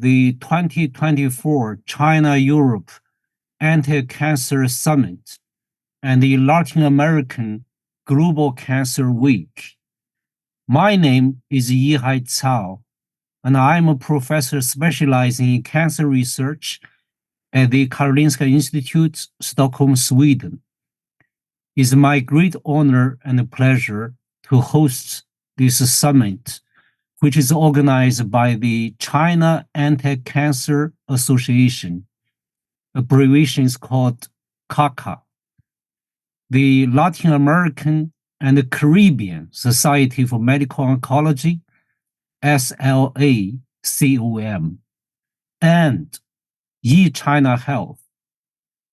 the 2024 China-Europe Anti-Cancer Summit and the Latin American Global Cancer Week. My name is Yihai, and I'm a professor specializing in cancer research at the Karolinska Institutet, Stockholm, Sweden. It's my great honor and pleasure to host this summit, which is organized by the China Anti-Cancer Association, abbreviation is called CACA, the Latin American and the Caribbean Society for Medical Oncology, SLACOM, and China Health.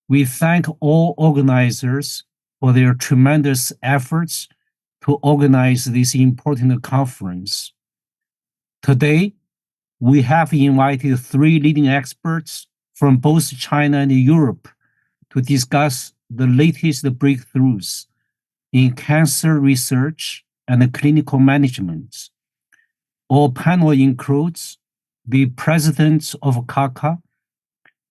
We thank all organizers for their tremendous efforts to organize this important conference. Today, we have invited 3 leading experts from both China and Europe to discuss the latest breakthroughs in cancer research and clinical management. Our panel includes the president of CACA,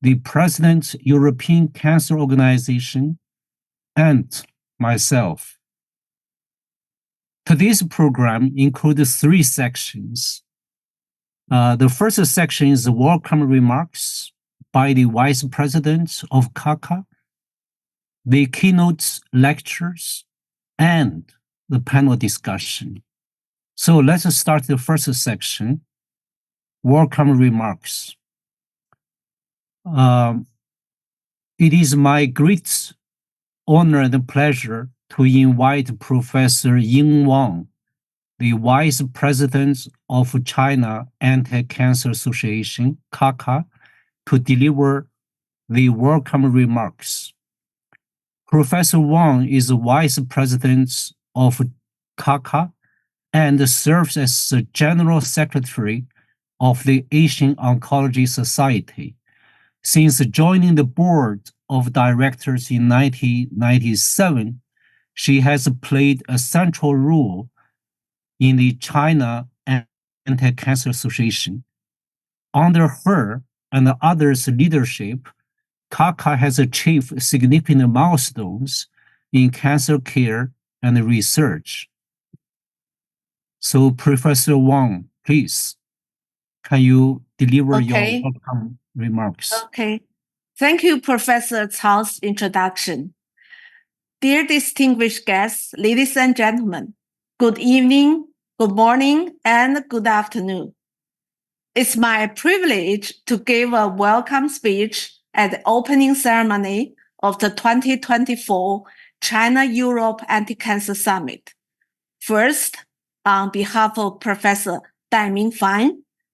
the president European Cancer Organization, and myself. Today's program includes 3 sections. The first section is the welcome remarks by the Vice President of CACA, the keynote lectures, and the panel discussion. So let's start the first section, welcome remarks. It is my great honor and pleasure to invite Professor Ying Wang, the Vice President of China Anti-Cancer Association, CACA, to deliver the welcome remarks. Professor Wang is the Vice President of CACA and serves as the General Secretary of the Asian Oncology Society. Since joining the board of directors in 1997, she has played a central role in the China Anti-Cancer Association. Under her and others' leadership, CACA has achieved significant milestones in cancer care and research. So, Professor Wang, please, can you deliver your welcome remarks? Okay. Thank you, Professor Cao's introduction. Dear distinguished guests, ladies and gentlemen, good evening, good morning, and good afternoon. It's my privilege to give a welcome speech at the opening ceremony of the 2024 China-Europe Anti-Cancer Summit. First, on behalf of Professor Daiming,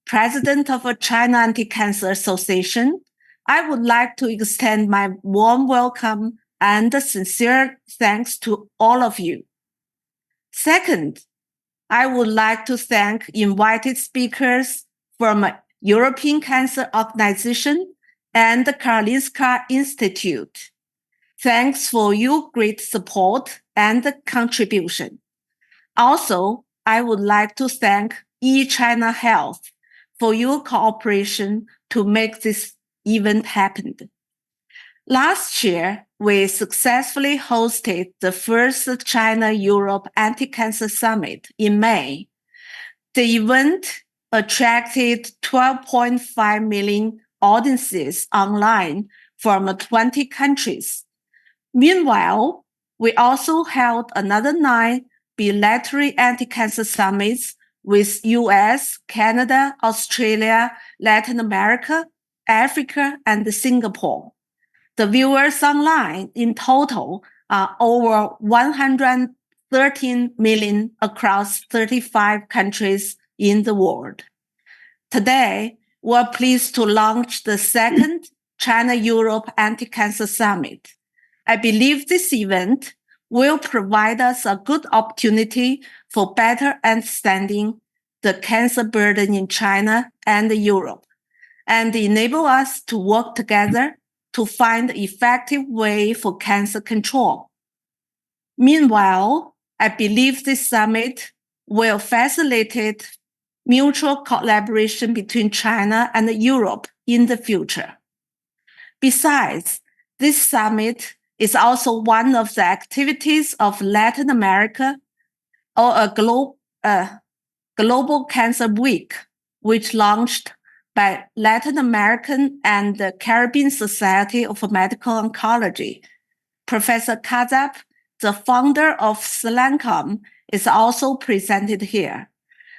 President of the China Anti-Cancer Association, I would like to extend my warm welcome and sincere thanks to all of you. Second, I would like to thank invited speakers from European Cancer Organization and the Karolinska Institute. Thanks for your great support and contribution. Also, I would like to thank China Health for your cooperation to make this event happen. Last year, we successfully hosted the first China-Europe Anti-Cancer Summit in May. The event attracted 12.5 million audiences online from 20 countries. Meanwhile, we also held another 9 bilateral anti-cancer summits with US, Canada, Australia, Latin America, Africa, and Singapore. The viewers online in total are over 113 million across 35 countries in the world. Today, we're pleased to launch the second China-Europe Anti-Cancer Summit. I believe this event will provide us a good opportunity for better understanding the cancer burden in China and Europe, and enable us to work together to find an effective way for cancer control. Meanwhile, I believe this summit will facilitate mutual collaboration between China and Europe in the future. Besides, this summit is also one of the activities of Latin America, or a Global Cancer Week, which launched by Latin American and the Caribbean Society of Medical Oncology. Professor Csaba, the founder of SLANCOM, is also presented here.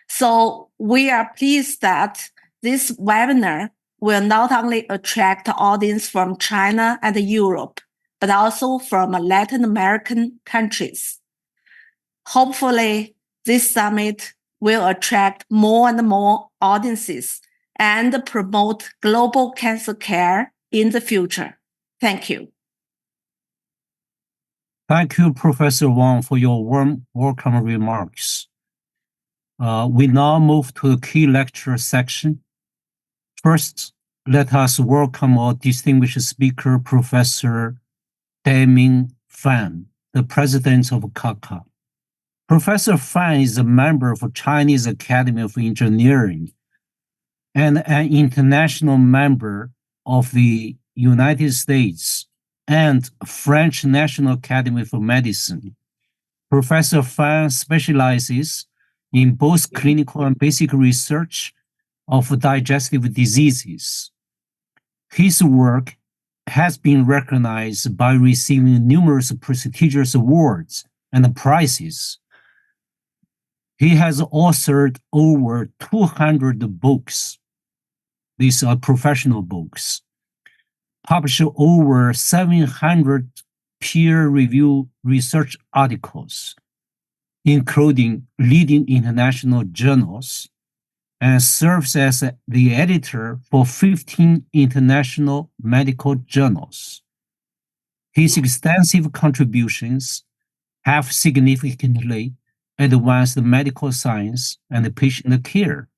So we are pleased that this webinar will not only attract the audience from China and Europe, but also from Latin American countries. Hopefully, this summit will attract more and more audiences and promote global cancer care in the future. Thank you. Thank you, Professor Wang, for your warm welcome remarks. We now move to the key lecture section. First, let us welcome our distinguished speaker, Professor Daiming Fan, the president of CACA. Professor Fan is a member of Chinese Academy of Engineering and an international member of the United States and French National Academy for Medicine. Professor Fan specializes in both clinical and basic research of digestive diseases. His work has been recognized by receiving numerous prestigious awards and prizes. He has authored over 200 books. These are professional books. Published over 700 peer-reviewed research articles, including leading international journals, and serves as the editor for 15 international medical journals. His extensive contributions have significantly advanced medical science and patient care.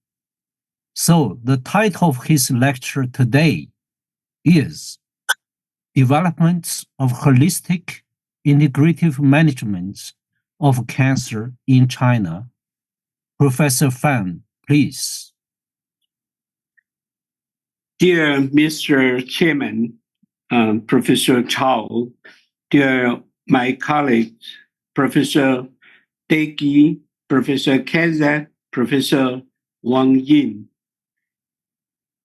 So the title of his lecture today is Development of Holistic Integrative Management of Cancer in China. Professor Fan, please. Dear Mr. Chairman, Professor Chao, dear my colleagues, Professor Dégi, Professor Csaba, Professor Wang Ying.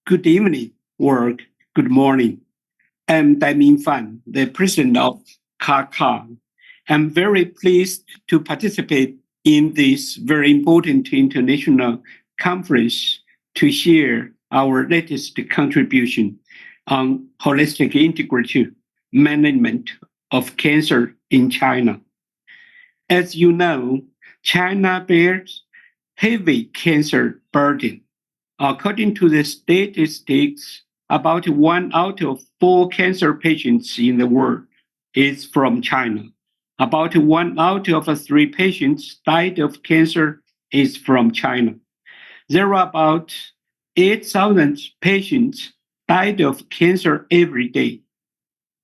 Good evening or good morning. I'm Daiming Fan, the president of CACA. I'm very pleased to participate in this very important international conference to share our latest contribution on holistic integrative management of cancer in China. As you know, China bears heavy cancer burden. According to the statistics, about 1 out of 4 cancer patients in the world is from China. About 1 out of 3 patients died of cancer is from China. There are about 8,000 patients died of cancer every day,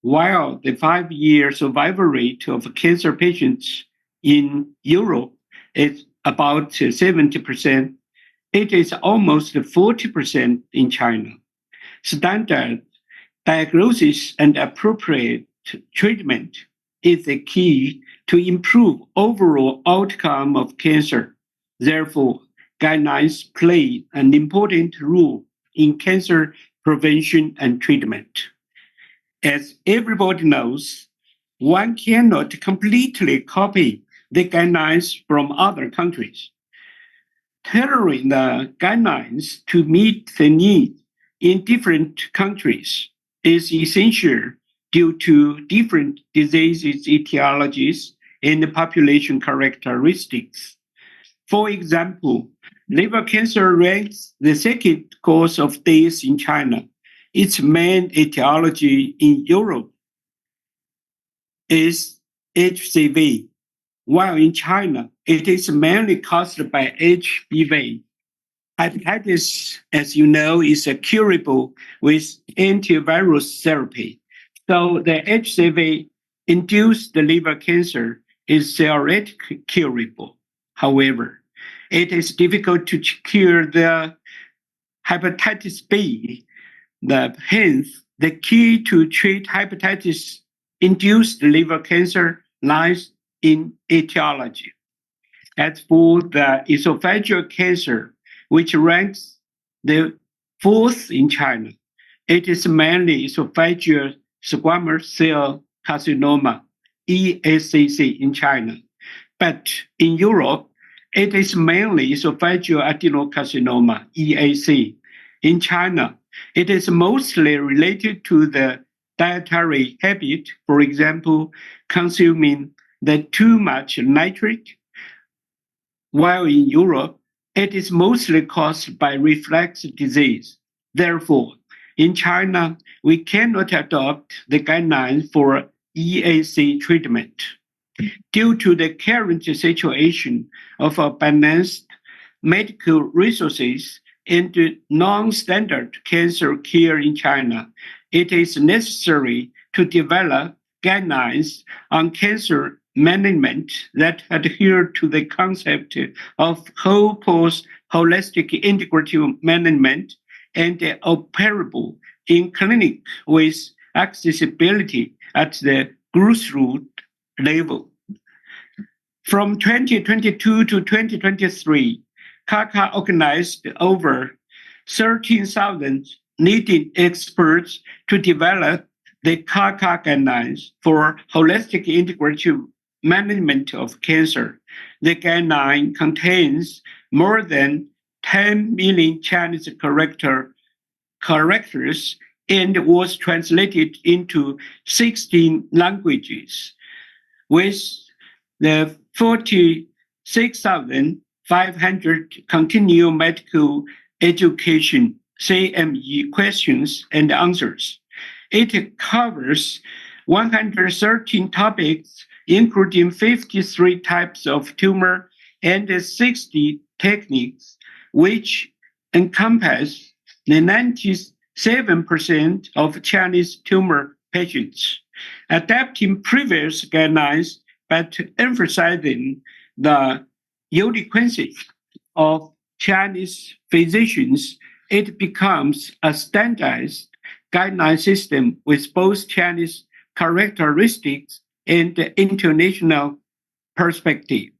while the 5-year survival rate of cancer patients in Europe is about 70%. It is almost 40% in China. Standard diagnosis and appropriate treatment is the key to improve overall outcome of cancer. Therefore, guidelines play an important role in cancer prevention and treatment. As everybody knows, one cannot completely copy the guidelines from other countries. Tailoring the guidelines to meet the needs in different countries is essential due to different diseases, etiologies, and population characteristics. For example, liver cancer ranks the second cause of death in China. Its main etiology in Europe is HCV, while in China, it is mainly caused by HBV. Hepatitis, as you know, is curable with antivirus therapy. So the HCV-induced liver cancer is theoretically curable. However, it is difficult to cure the hepatitis B. Hence, the key to treat hepatitis-induced liver cancer lies in etiology. As for the esophageal cancer, which ranks the fourth in China, it is mainly esophageal squamous cell carcinoma, ESCC, in China. But in Europe, it is mainly esophageal adenocarcinoma, EAC. In China, it is mostly related to the dietary habit, for example, consuming too much nitrate, while in Europe, it is mostly caused by reflux disease. Therefore, in China, we cannot adopt the guidelines for EAC treatment. Due to the current situation of a balanced medical resources and non-standard cancer care in China, it is necessary to develop guidelines on cancer management that adhere to the concept of whole pose holistic integrative management and operable in clinic with accessibility at the grassroots level. From 2022 to 2023, CACA organized over 13,000 leading experts to develop the CACA guidelines for holistic integrative management of cancer. The guideline contains more than 10 million Chinese characters and was translated into 16 languages, with the 46,500 continuing medical education CME questions and answers. It covers 113 topics, including 53 types of tumor and 60 techniques, which encompass the 97% of Chinese tumor patients. Adapting previous guidelines, but emphasizing the uniqueness of Chinese physicians, it becomes a standardized guideline system with both Chinese characteristics and international perspective.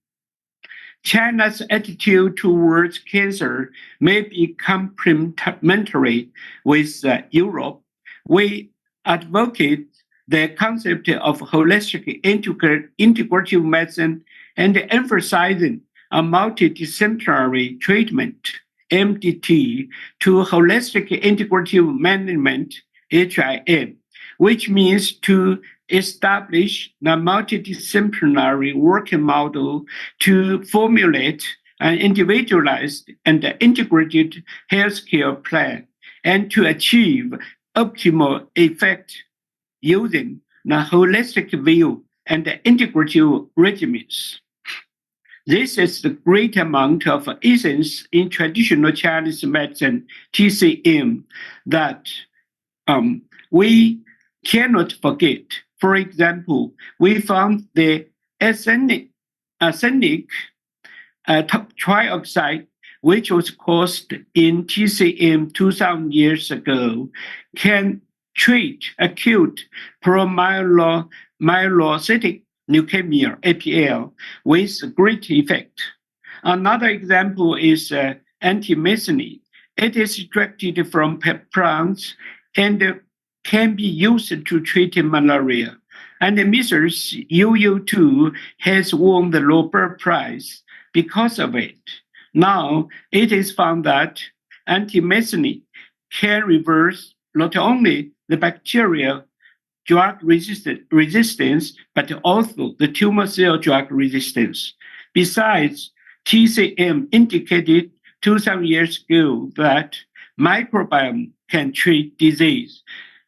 China's attitude towards cancer may be complementary with Europe. We advocate the concept of holistic integrative medicine and emphasizing a multidisciplinary treatment, MDT, to holistic integrative management, HIM, which means to establish a multidisciplinary working model to formulate an individualized and integrated healthcare plan and to achieve optimal effect using the holistic view and the integrative regimens. This is the great amount of essence in traditional Chinese medicine, TCM, that we cannot forget. For example, we found the arsenic trioxide, which was caused in TCM 2,000 years ago, can treat acute promyelocytic leukemia, APL, with great effect. Another example is antimethicillin. It is extracted from plants and can be used to treat malaria. And measles UU2 has won the Nobel Prize because of it. Now, it is found that antimethicillin can reverse not only the bacterial drug resistance, but also the tumor cell drug resistance. Besides, TCM indicated 2,000 years ago that microbiome can treat disease.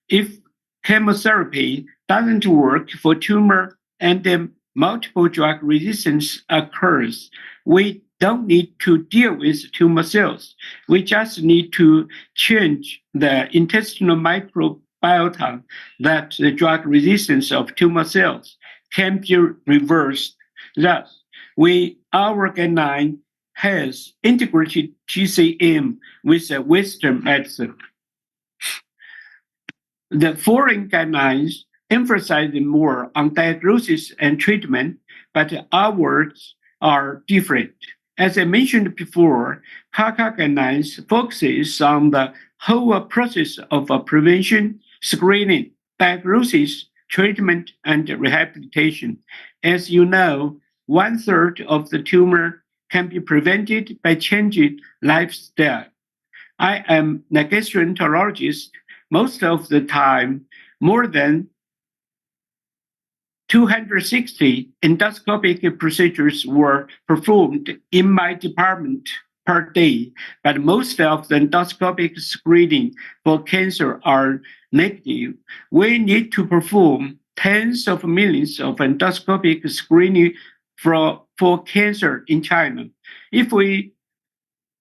If chemotherapy doesn't work for tumor and then multiple drug resistance occurs, we don't need to deal with tumor cells. We just need to change the intestinal microbiota that the drug resistance of tumor cells can be reversed. Thus, our guideline has integrated TCM with Western medicine. The foreign guidelines emphasize more on diagnosis and treatment, but ours are different. As I mentioned before, CACA guidelines focuses on the whole process of prevention, screening, diagnosis, treatment, and rehabilitation. As you know, 1/3 of the tumor can be prevented by changing lifestyle. I am a gastroenterologist. Most of the time, more than 260 endoscopic procedures were performed in my department per day, but most of the endoscopic screening for cancer are negative. We need to perform tens of millions of endoscopic screening for cancer in China. If we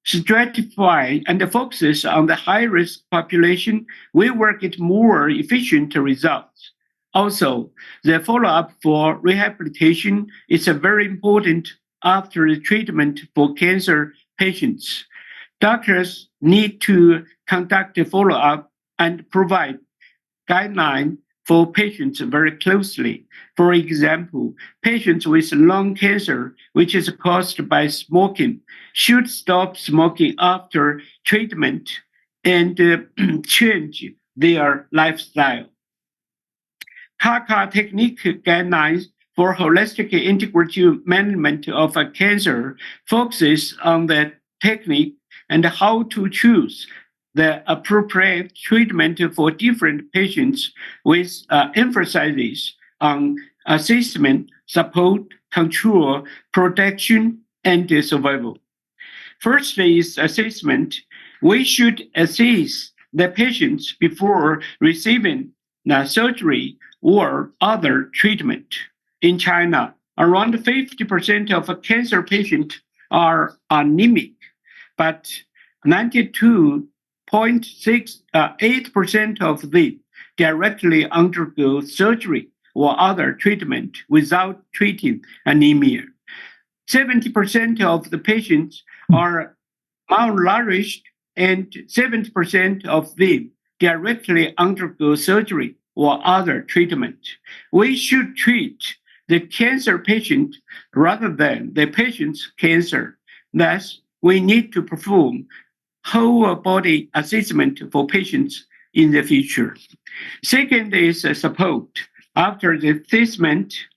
stratify and focus on the high-risk population, we will get more efficient results. Also, the follow-up for rehabilitation is very important after the treatment for cancer patients. Doctors need to conduct a follow-up and provide guidelines for patients very closely. For example, patients with lung cancer, which is caused by smoking, should stop smoking after treatment and change their lifestyle. CACA technique guidelines for holistic integrative management of cancer focuses on the technique and how to choose the appropriate treatment for different patients with emphasis on assessment, support, control, protection, and survival. First is assessment. We should assess the patients before receiving surgery or other treatment. In China, around 50% of cancer patients are anemic, but 92.8% of them directly undergo surgery or other treatment without treating anemia. 70% of the patients are malnourished, and 70% of them directly undergo surgery or other treatment. We should treat the cancer patient rather than the patient's cancer. Thus, we need to perform whole body assessment for patients in the future. Second is support. After the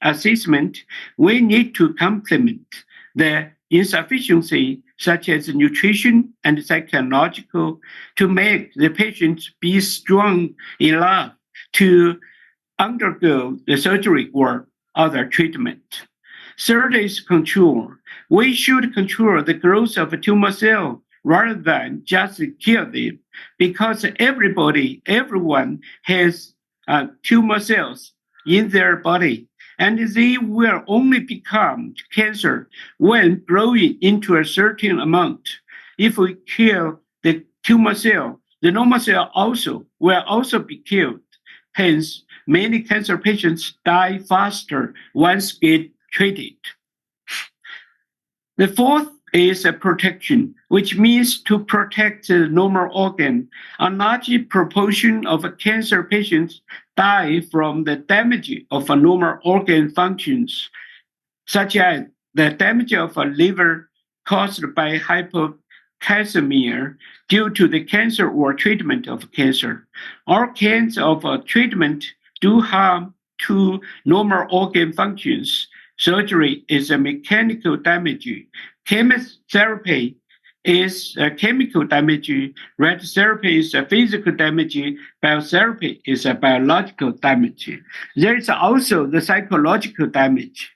assessment, we need to complement the insufficiency, such as nutrition and psychological, to make the patient be strong enough to undergo the surgery or other treatment. Third is control. We should control the growth of a tumor cell rather than just kill them, because everyone has tumor cells in their body, and they will only become cancer when growing into a certain amount. If we kill the tumor cell, the normal cell will also be killed. Hence, many cancer patients die faster once get treated. The fourth is protection, which means to protect the normal organ. A large proportion of cancer patients die from the damage of normal organ functions, such as the damage of a liver caused by hypocalcemia due to the cancer or treatment of cancer. All kinds of treatment do harm to normal organ functions. Surgery is a mechanical damage. Chemotherapy is a chemical damage. Radiotherapy is a physical damage. Biotherapy is a biological damage. There is also the psychological damage.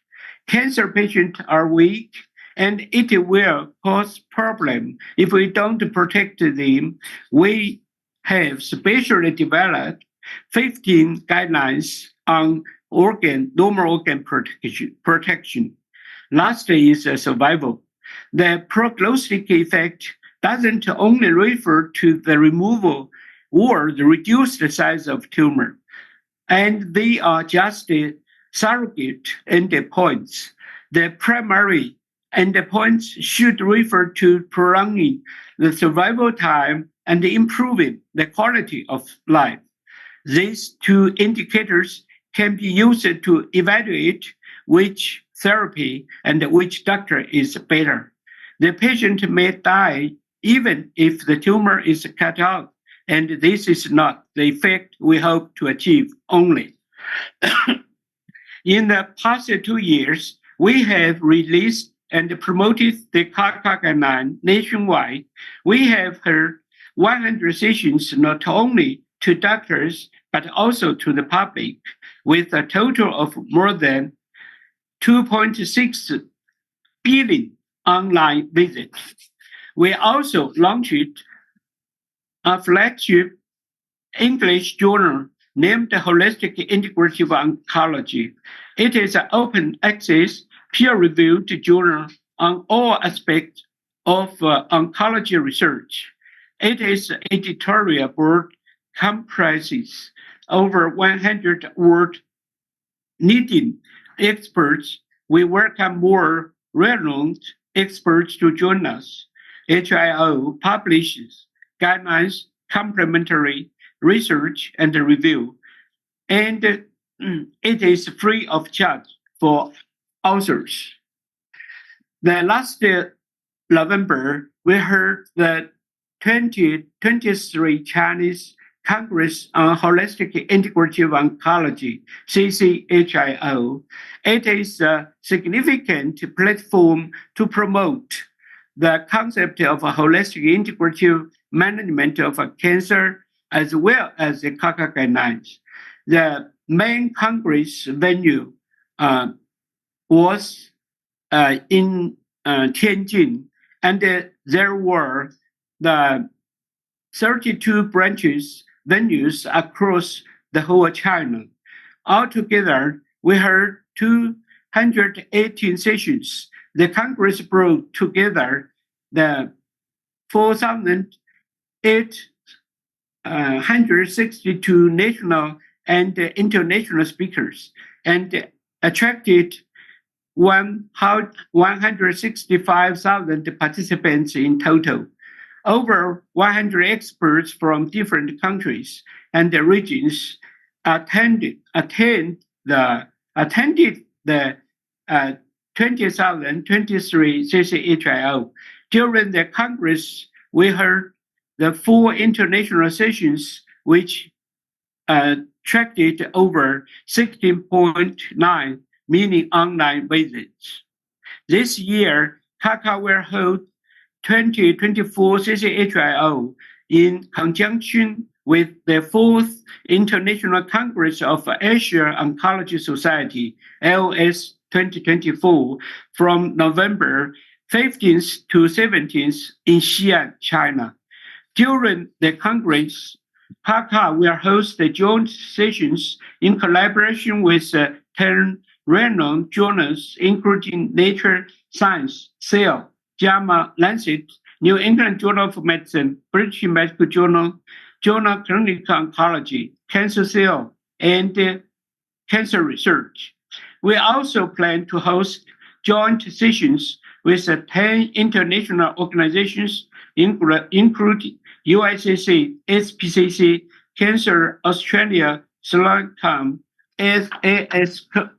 Cancer patients are weak, and it will cause problem if we don't protect them. We have specially developed 15 guidelines on normal organ protection. Lastly is survival. The prognostic effect doesn't only refer to the removal or the reduced size of tumor, and they are just surrogate endpoints. The primary endpoints should refer to prolonging the survival time and improving the quality of life. These two indicators can be used to evaluate which therapy and which doctor is better. The patient may die even if the tumor is cut off, and this is not the effect we hope to achieve only. In the past 2 years, we have released and promoted the CACA guideline nationwide. We have held 100 sessions not only to doctors, but also to the public, with a total of more than 2.6 billion online visits. We also launched a flagship English journal named Holistic Integrative Oncology. It is an open access, peer-reviewed journal on all aspects of oncology research. Its editorial board comprises over 100 world-leading experts. We welcome more renowned experts to join us. HIO publishes guidelines, complementary research, and review, and it is free of charge for authors. The last November, we heard the 2023 Chinese Congress on Holistic Integrative Oncology, CCHIO. It is a significant platform to promote the concept of a holistic integrative management of cancer, as well as the CACA guidelines. The main Congress venue was in Tianjin, and there were the 32 venues across the whole China. Altogether, we heard 218 sessions. The Congress brought together the 4,862 national and international speakers, and attracted 165,000 participants in total. Over 100 experts from different countries and regions attended the 2023 CCHIO. During the Congress, we heard the 4 international sessions, which attracted over 16.9 million online visits. This year, CACA will hold 2024 CCHIO in conjunction with the 4th International Congress of Asia Oncology Society, LS 2024, from November 15th to 17th in Xi'an, China. During the Congress, CACA will host the joint sessions in collaboration with 10 renowned journals, including Nature, Science, Cell, JAMA, Lancet, New England Journal of Medicine, British Medical Journal, Journal Clinical Oncology, Cancer Cell, and Cancer Research. We also plan to host joint sessions with 10 international organizations, including UICC, SPCC, Cancer Australia, SLOCOM, ASCO,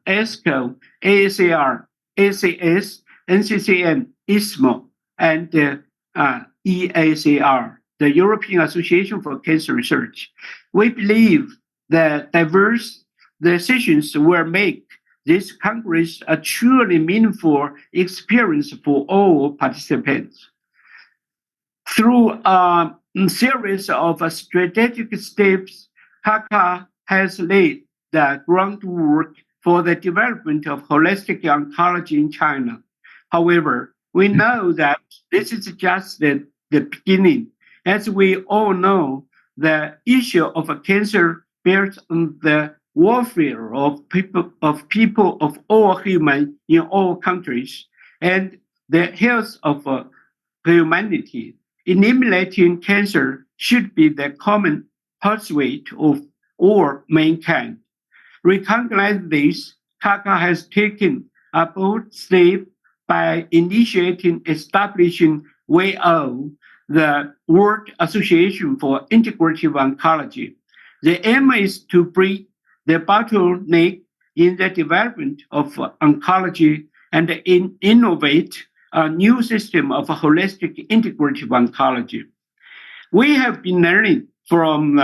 AACR, ACS, NCCN, ISMO, and EACR, the European Association for Cancer Research. We believe that the sessions will make this Congress a truly meaningful experience for all participants. Through a series of strategic steps, CACA has laid the groundwork for the development of holistic oncology in China. However, we know that this is just the beginning. As we all know, the issue of cancer bears on the warfare of people of all humans in all countries, and the health of humanity. Eliminating cancer should be the common pursuit of all mankind. Recognizing this, CACA has taken a bold step by establishing WHO, the World Association for Integrative Oncology. The aim is to break the bottleneck in the development of oncology and innovate a new system of holistic integrative oncology. We have been learning from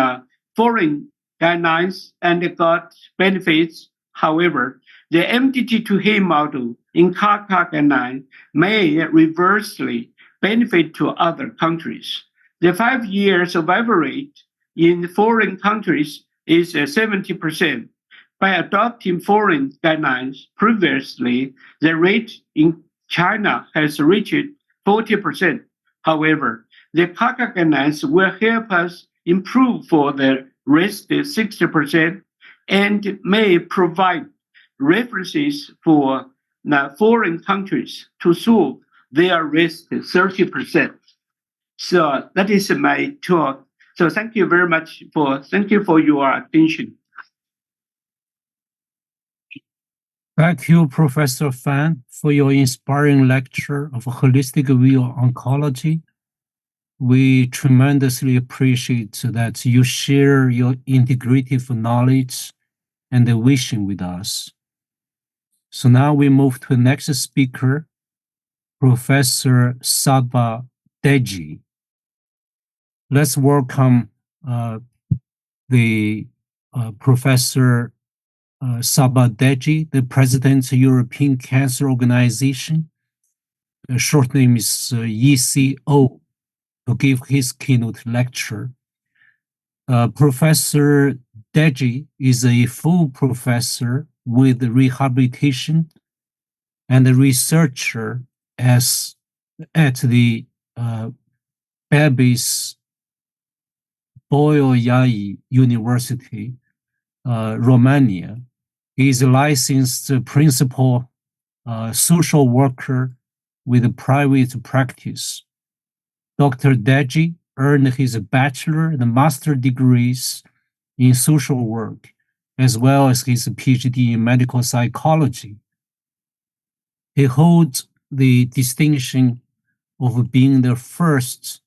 foreign guidelines and got benefits. However, the MDT2H model in CACA guideline may reversely benefit to other countries. The 5-year survival rate in foreign countries is 70%. By adopting foreign guidelines previously, the rate in China has reached 40%. However, the CACA guidelines will help us improve for the rest 60% and may provide references for the foreign countries to solve their rest 30%. So that is my talk. So thank you very much thank you for your attention. Thank you, Professor Fan, for your inspiring lecture of holistic view of oncology. We tremendously appreciate that you share your integrative knowledge and the vision with us. So now we move to the next speaker, Professor Csaba Dégi. Let's welcome the Professor Csaba Dégi, the President of the European Cancer Organization. The short name is ECO, to give his keynote lecture. Professor Dégi is a full professor with rehabilitation and a researcher at the Babeș Bolyai University, Romania. He is a licensed principal social worker with a private practice. Dr. Dégi earned his bachelor and master degrees in social work, as well as his PhD in medical psychology. He holds the distinction of being the first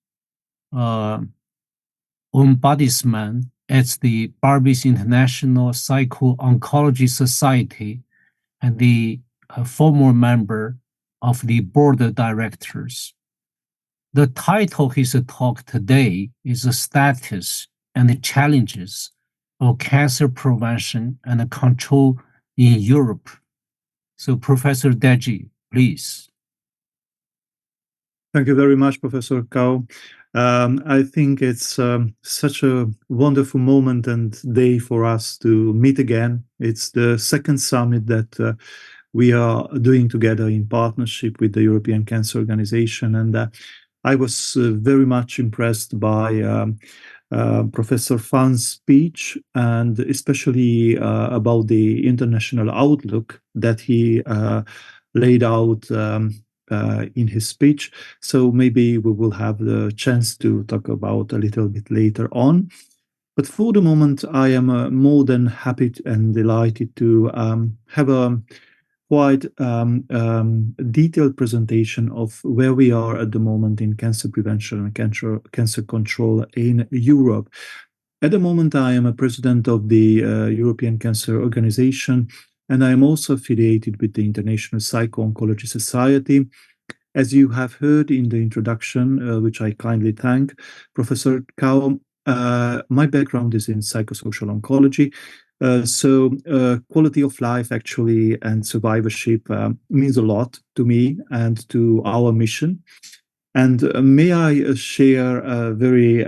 ombudsman at the Babeș International Psycho-Oncology Society and the former member of the board of directors. The title of his talk today is The Status and the Challenges of Cancer Prevention and Control in Europe. So, Professor Dégi, please. Thank you very much, Professor Cao. I think it's such a wonderful moment and day for us to meet again. It's the second summit that we are doing together in partnership with the European Cancer Organization. And I was very much impressed by Professor Fan's speech, and especially about the international outlook that he laid out in his speech. So maybe we will have the chance to talk about a little bit later on. But for the moment, I am more than happy and delighted to have a quite detailed presentation of where we are at the moment in cancer prevention and cancer control in Europe. At the moment, I am a president of the European Cancer Organization, and I am also affiliated with the International Psycho-Oncology Society. As you have heard in the introduction, which I kindly thank Professor Cao, my background is in psychosocial oncology. So quality of life actually and survivorship means a lot to me and to our mission. And may I share a very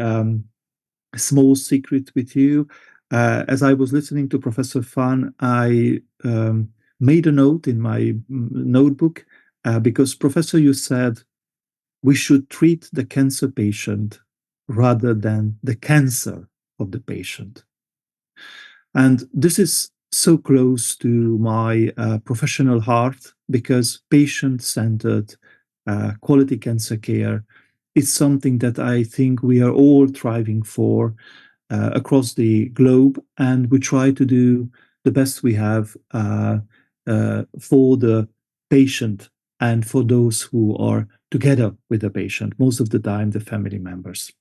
small secret with you? As I was listening to Professor Fan, I made a note in my notebook because, Professor, you said we should treat the cancer patient rather than the cancer of the patient. And this is so close to my professional heart, because patient-centered quality cancer care is something that I think we are all striving for across the globe, and we try to do the best we have for the patient and for those who are together with the patient, most of the time the family members.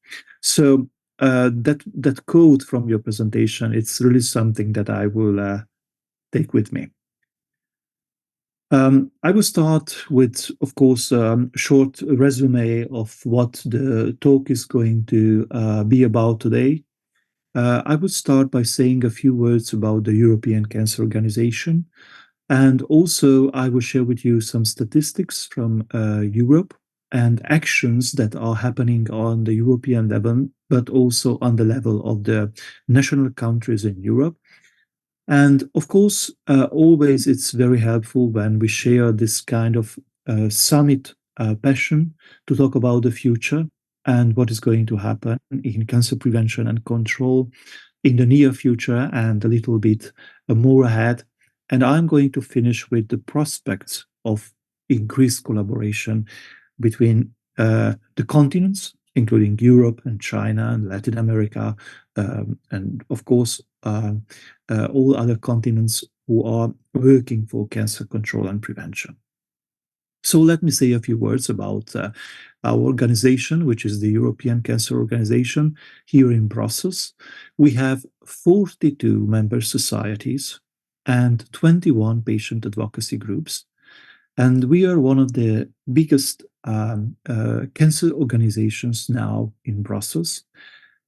So that quote from your presentation, it's really something that I will take with me. I will start with, of course, a short resume of what the talk is going to be about today. I would start by saying a few words about the European Cancer Organization. And also, I will share with you some statistics from Europe and actions that are happening on the European level, but also on the level of the national countries in Europe. And of course, always it's very helpful when we share this kind of summit passion to talk about the future and what is going to happen in cancer prevention and control in the near future and a little bit more ahead. And I'm going to finish with the prospects of increased collaboration between the continents, including Europe and China and Latin America, and of course, all other continents who are working for cancer control and prevention. So let me say a few words about our organization, which is the European Cancer Organization here in Brussels. We have 42 member societies and 21 patient advocacy groups. And we are one of the biggest cancer organizations now in Brussels.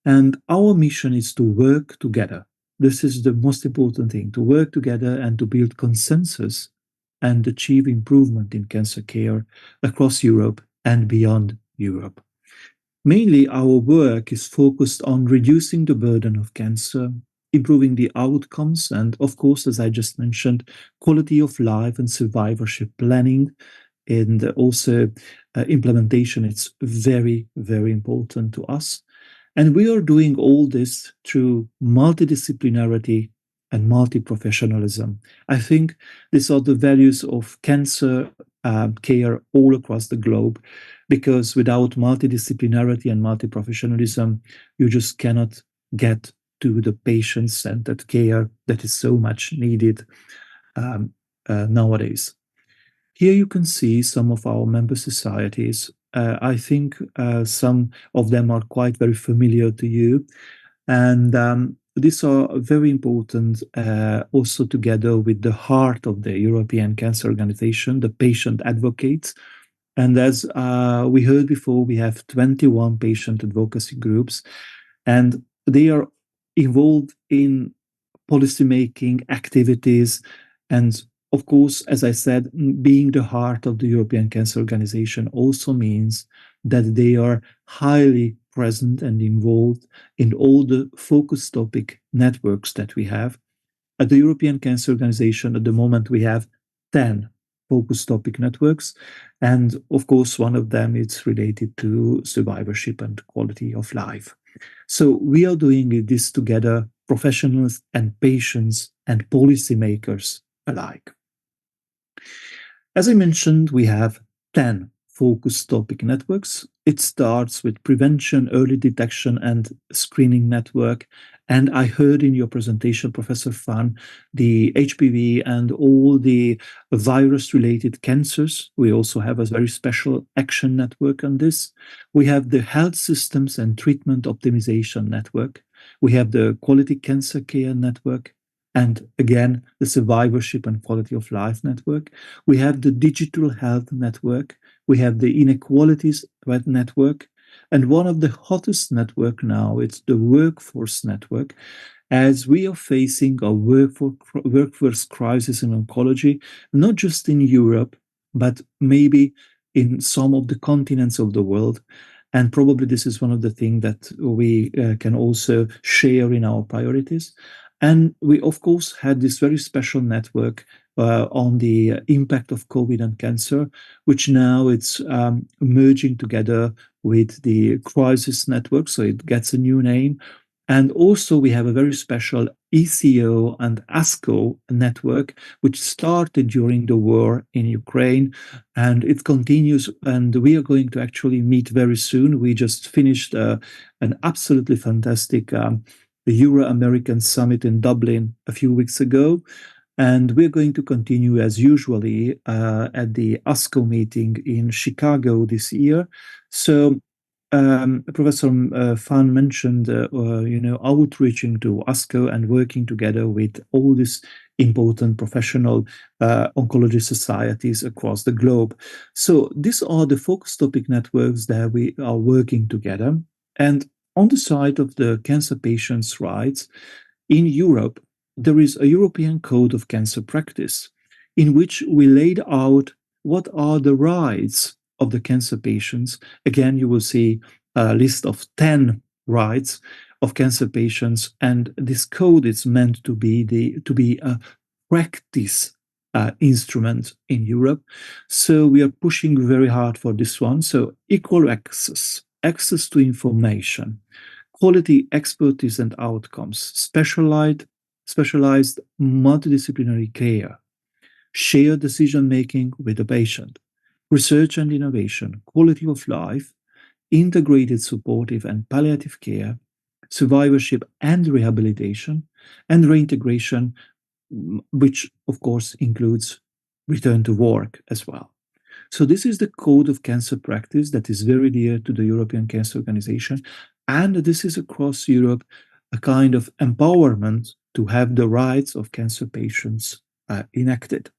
And our mission is to work together. This is the most important thing, to work together and to build consensus and achieve improvement in cancer care across Europe and beyond Europe. Mainly, our work is focused on reducing the burden of cancer, improving the outcomes, and of course, as I just mentioned, quality of life and survivorship planning, and also implementation. It's very, very important to us. And we are doing all this through multidisciplinarity and multi-professionalism. I think these are the values of cancer care all across the globe, because without multidisciplinarity and multi-professionalism, you just cannot get to the patient-centered care that is so much needed nowadays. Here you can see some of our member societies. I think some of them are quite very familiar to you. And these are very important also together with the heart of the European Cancer Organization, the patient advocates. And as we heard before, we have 21 patient advocacy groups, and they are involved in policymaking activities. And of course, as I said, being the heart of the European Cancer Organization also means that they are highly present and involved in all the focus topic networks that we have. At the European Cancer Organization, at the moment, we have 10 focus topic networks. And of course, one of them is related to survivorship and quality of life. So we are doing this together, professionals and patients and policymakers alike. As I mentioned, we have 10 focus topic networks. It starts with prevention, early detection, and screening network. And I heard in your presentation, Professor Fan, the HPV and all the virus-related cancers. We also have a very special action network on this. We have the health systems and treatment optimization network. We have the quality cancer care network. And again, the survivorship and quality of life network. We have the digital health network. We have the inequalities network. And one of the hottest network now, it's the workforce network, as we are facing a workforce crisis in oncology, not just in Europe, but maybe in some of the continents of the world. And probably this is one of the things that we can also share in our priorities. And we, of course, had this very special network on the impact of COVID and cancer, which now it's merging together with the crisis network, so it gets a new name. And also we have a very special ECO and ASCO network, which started during the war in Ukraine, and it continues, and we are going to actually meet very soon. We just finished an absolutely fantastic the Euro-American Summit in Dublin a few weeks ago. And we're going to continue as usually at the ASCO meeting in Chicago this year. So Professor Fan mentioned, outreaching to ASCO and working together with all these important professional oncology societies across the globe. So these are the focus topic networks that we are working together. And on the side of the cancer patients' rights, in Europe, there is a European Code of Cancer Practice in which we laid out what are the rights of the cancer patients. Again, you will see a list of 10 rights of cancer patients, and this code is meant to be a practice instrument in Europe. So we are pushing very hard for this one. So equal access to information, quality, expertise, and outcomes, specialized multidisciplinary care, shared decision-making with the patient, research and innovation, quality of life, integrated supportive and palliative care, survivorship and rehabilitation, and reintegration, which of course includes return to work as well. So this is the code of cancer practice that is very dear to the European Cancer Organization. And this is across Europe a kind of empowerment to have the rights of cancer patients enacted.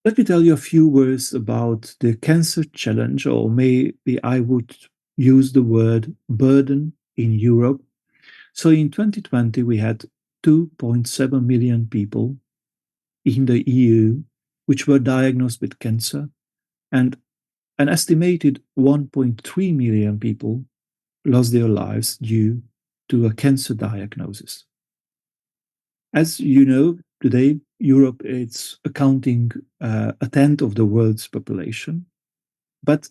Let me tell you a few words about the cancer challenge, or maybe I would use the word burden in Europe. So in 2020, we had 2.7 million people in the EU which were diagnosed with cancer, and an estimated 1.3 million people lost their lives due to a cancer diagnosis. As you know, today, Europe is accounting a tenth of the world's population, but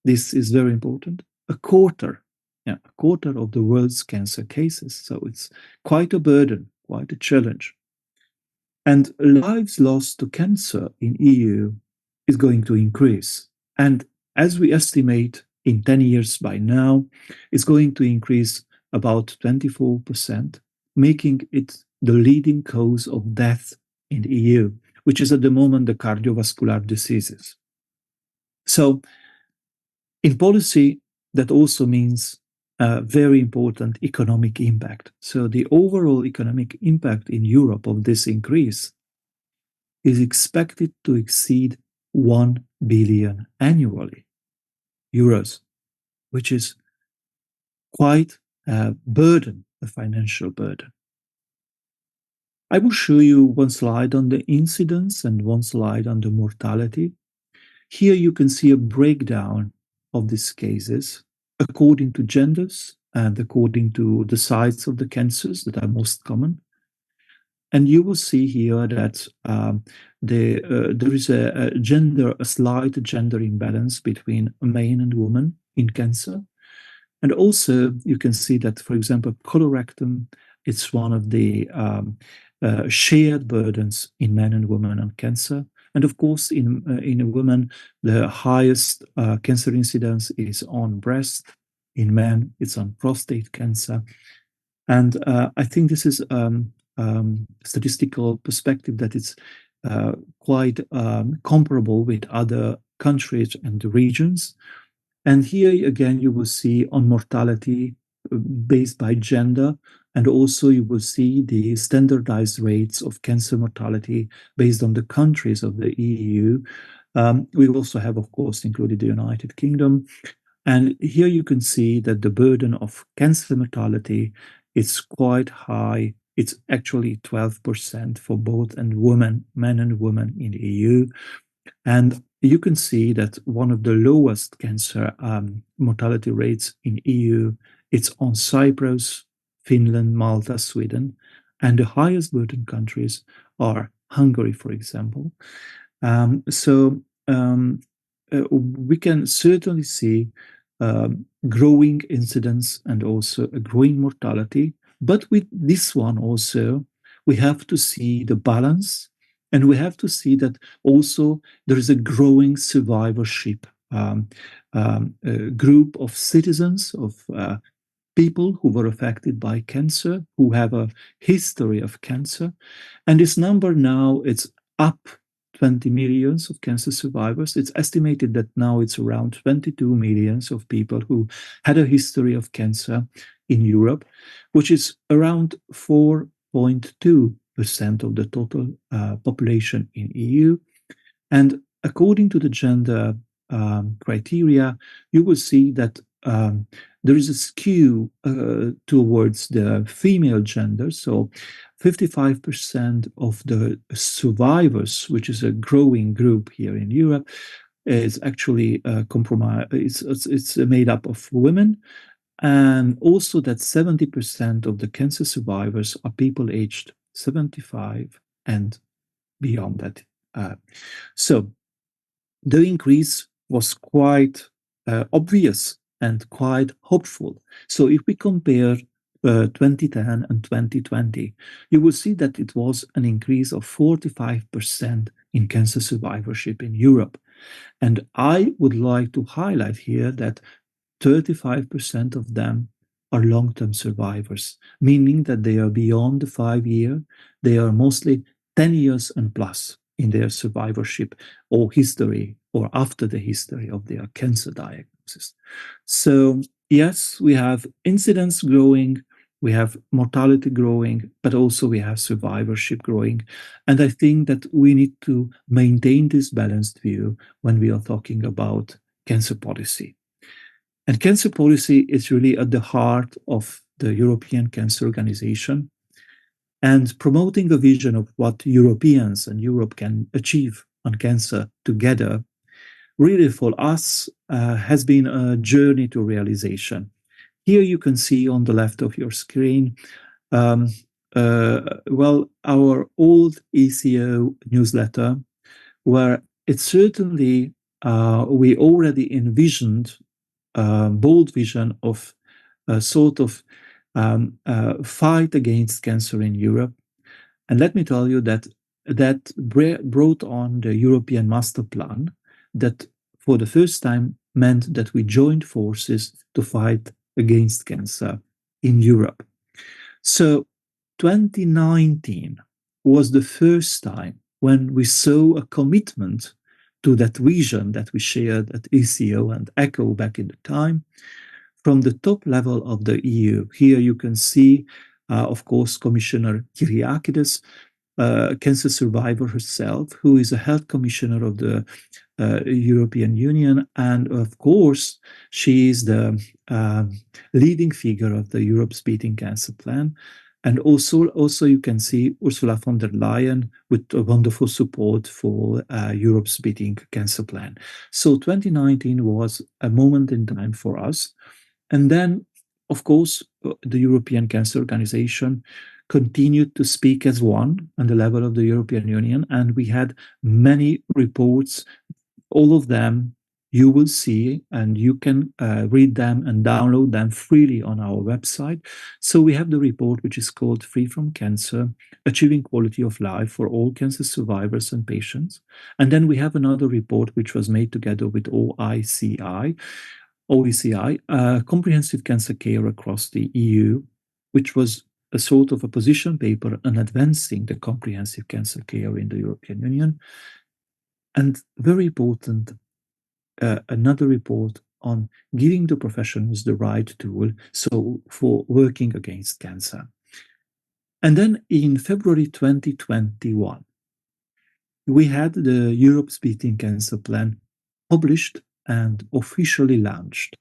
this is very important, a quarter of the world's cancer cases. So it's quite a burden, quite a challenge. And lives lost to cancer in EU is going to increase. And as we estimate in 10 years by now, it's going to increase about 24%, making it the leading cause of death in the EU, which is at the moment the cardiovascular diseases. So in policy, that also means a very important economic impact. So the overall economic impact in Europe of this increase is expected to exceed 1 billion annually euros, which is quite a burden, a financial burden. I will show you one slide on the incidence and one slide on the mortality. Here you can see a breakdown of these cases according to genders and according to the size of the cancers that are most common. And you will see here that there is a slight gender imbalance between men and women in cancer. And also you can see that, for example, colorectal, it's one of the shared burdens in men and women on cancer. And of course, in a woman, the highest cancer incidence is on breast. In men, it's on prostate cancer. And I think this is statistical perspective that is quite comparable with other countries and regions. And here again, you will see on mortality based by gender, and also you will see the standardized rates of cancer mortality based on the countries of the EU. We also have, of course, included the United Kingdom. And here you can see that the burden of cancer mortality is quite high. It's actually 12% for both men and women in the EU. And you can see that one of the lowest cancer mortality rates in EU, it's on Cyprus, Finland, Malta, Sweden. And the highest burden countries are Hungary, for example. We can certainly see growing incidence and also a growing mortality. But with this one also, we have to see the balance, and we have to see that also there is a growing survivorship group of citizens, of people who were affected by cancer, who have a history of cancer. And this number now, it's up 20 millions of cancer survivors. It's estimated that now it's around 22 millions of people who had a history of cancer in Europe, which is around 4.2% of the total population in EU. And according to the gender criteria, you will see that there is a skew towards the female gender. So 55% of the survivors, which is a growing group here in Europe, is actually it's made up of women. And also that 70% of the cancer survivors are people aged 75 and beyond that. So the increase was quite obvious and quite hopeful. So if we compare 2010 and 2020, you will see that it was an increase of 45% in cancer survivorship in Europe. And I would like to highlight here that 35% of them are long-term survivors, meaning that they are beyond the 5-year. They are mostly 10 years and plus in their survivorship or history or after the history of their cancer diagnosis. So yes, we have incidence growing, we have mortality growing, but also we have survivorship growing. And I think that we need to maintain this balanced view when we are talking about cancer policy. And cancer policy is really at the heart of the European Cancer Organization, and promoting a vision of what Europeans and Europe can achieve on cancer together, really for us has been a journey to realization. Here you can see on the left of your screen, our old ECO newsletter, where it certainly, we already envisioned bold vision of a sort of fight against cancer in Europe. And let me tell you that brought on the European Master Plan that for the first time meant that we joined forces to fight against cancer in Europe. So 2019 was the first time when we saw a commitment to that vision that we shared at ECO and ECHO back in the time from the top level of the EU. Here you can see, of course, Commissioner Kyriakides, cancer survivor herself, who is a health commissioner of the European Union. And of course, she is the leading figure of the Europe's Beating Cancer Plan. And also you can see Ursula von der Leyen with a wonderful support for Europe's Beating Cancer Plan. So 2019 was a moment in time for us. And then, of course, the European Cancer Organization continued to speak as one on the level of the European Union. And we had many reports, all of them you will see, and you can read them and download them freely on our website. So we have the report, which is called Free from Cancer, Achieving Quality of Life for All Cancer Survivors and Patients. And then we have another report, which was made together with OECD, Comprehensive Cancer Care Across the EU, which was a sort of a position paper on advancing the comprehensive cancer care in the European Union. And very important, another report on giving the professionals the right tool for working against cancer. And then in February 2021, we had the Europe's Beating Cancer Plan published and officially launched.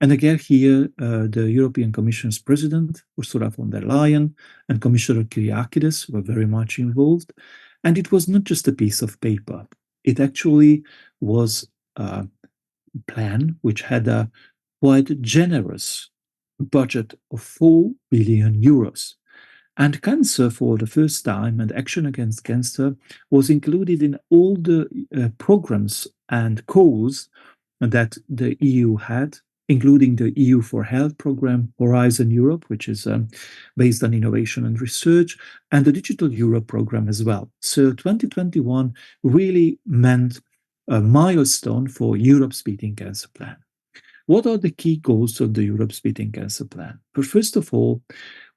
And again here, the European Commission's President, Ursula von der Leyen, and Commissioner Kyriakides were very much involved. And it was not just a piece of paper. It actually was a plan which had a quite generous budget of 4 billion euros. And cancer, for the first time, and action against cancer was included in all the programs and calls that the EU had, including the EU for Health program, Horizon Europe, which is based on innovation and research, and the Digital Europe program as well. So 2021 really meant a milestone for Europe's Beating Cancer Plan. what are the key goals of the Europe's Beating Cancer Plan? But first of all,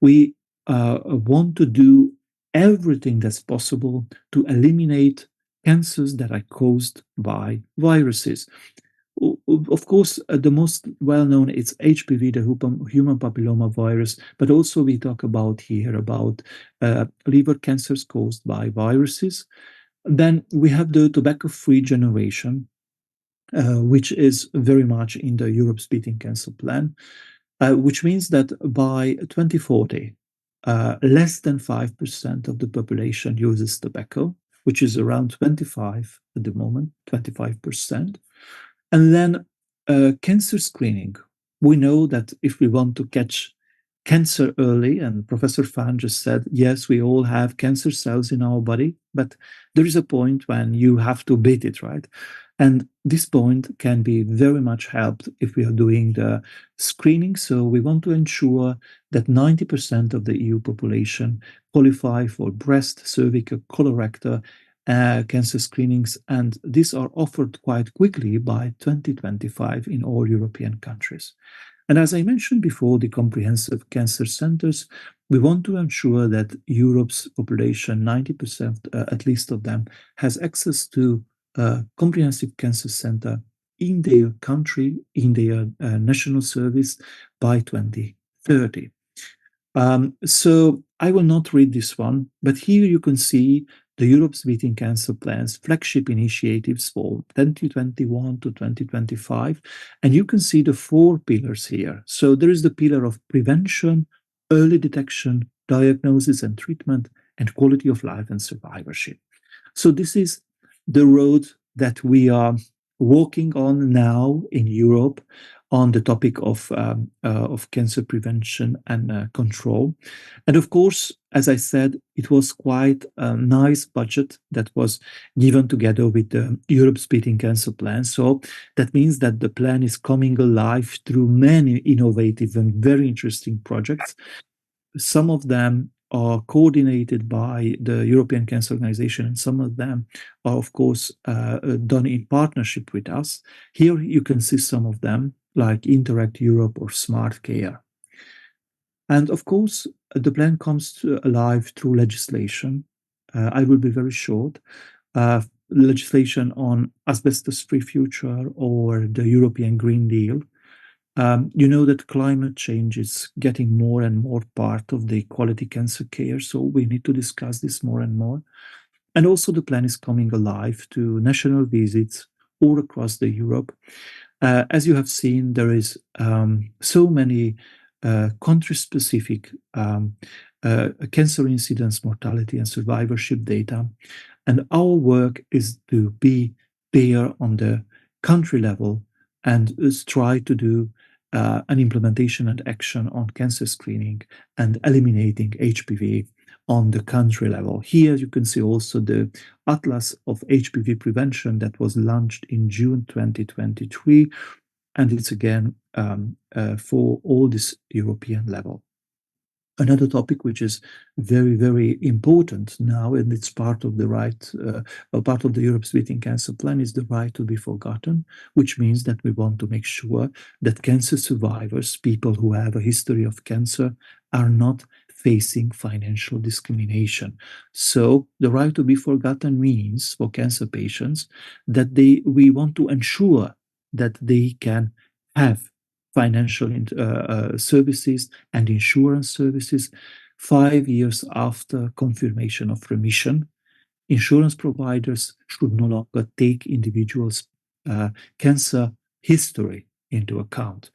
we want to do everything that's possible to eliminate cancers that are caused by viruses. Of course, the most well-known is HPV, the human papilloma virus, but also we talk about here about liver cancers caused by viruses. Then we have the tobacco-free generation, which is very much in the Europe's Beating Cancer Plan, which means that by 2040, less than 5% of the population uses tobacco, which is around 25 at the moment, 25%. And then cancer screening. We know that if we want to catch cancer early, and Professor Fan just said, yes, we all have cancer cells in our body, but there is a point when you have to beat it, right? And this point can be very much helped if we are doing the screening. So we want to ensure that 90% of the EU population qualify for breast, cervical, colorectal cancer screenings, and these are offered quite quickly by 2025 in all European countries. And as I mentioned before, the comprehensive cancer centers, we want to ensure that Europe's population, 90% at least of them, has access to a comprehensive cancer center in their country, in their national service by 2030. So I will not read this one, but here you can see the Europe's Beating Cancer Plan's flagship initiatives for 2021 to 2025. And you can see the 4 pillars here. So there is the pillar of prevention, early detection, diagnosis and treatment, and quality of life and survivorship. So this is the road that we are working on now in Europe on the topic of cancer prevention and control. And of course, as I said, it was quite a nice budget that was given together with the Europe's Beating Cancer Plan. So that means that the plan is coming alive through many innovative and very interesting projects. Some of them are coordinated by the European Cancer Organization, and some of them are, of course, done in partnership with us. Here you can see some of them, like Interact Europe or Smart Care. And of course, the plan comes alive through legislation. I will be very short. Legislation on asbestos-free future or the European Green Deal. You know that climate change is getting more and more part of the quality cancer care, so we need to discuss this more and more. And also the plan is coming alive to national visits all across the Europe. As you have seen, there is so many country-specific cancer incidence, mortality, and survivorship data. And our work is to be there on the country level and try to do an implementation and action on cancer screening and eliminating HPV on the country level. Here you can see also the Atlas of HPV prevention that was launched in June 2023, and it's again for all this European level. Another topic which is very, very important now, and it's part of the right, part of the Europe's Beating Cancer Plan, is the right to be forgotten, which means that we want to make sure that cancer survivors, people who have a history of cancer, are not facing financial discrimination. So the right to be forgotten means for cancer patients that we want to ensure that they can have financial services and insurance services 5 years after confirmation of remission. Insurance providers should no longer take individuals' cancer history into account.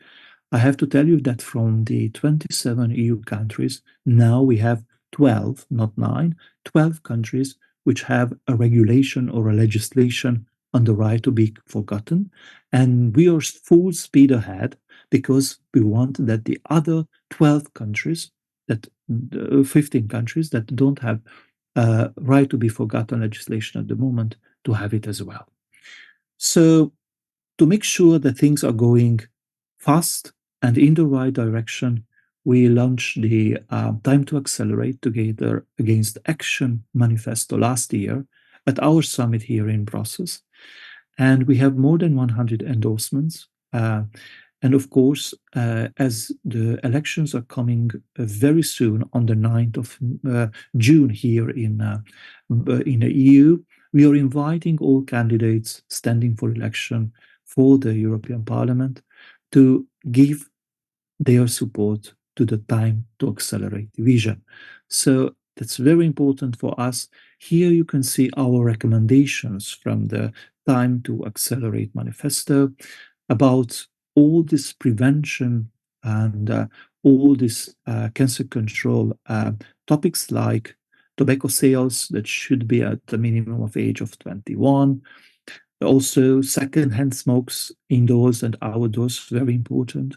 I have to tell you that from the 27 EU countries, now we have 12, not 9, 12 countries which have a regulation or a legislation on the right to be forgotten. And we are full speed ahead because we want that the other 12 countries, 15 countries that don't have right to be forgotten legislation at the moment, to have it as well. So to make sure that things are going fast and in the right direction, we launched the Time to Accelerate Together Against Action Manifesto last year at our summit here in Brussels. And we have more than 100 endorsements. And of course, as the elections are coming very soon on the 9th of June here in the EU, we are inviting all candidates standing for election for the European Parliament to give their support to the Time to Accelerate vision. So that's very important for us. Here you can see our recommendations from the Time to Accelerate manifesto about all this prevention and all this cancer control topics like tobacco sales that should be at the minimum of age of 21. Also, second-hand smokes indoors and outdoors, very important.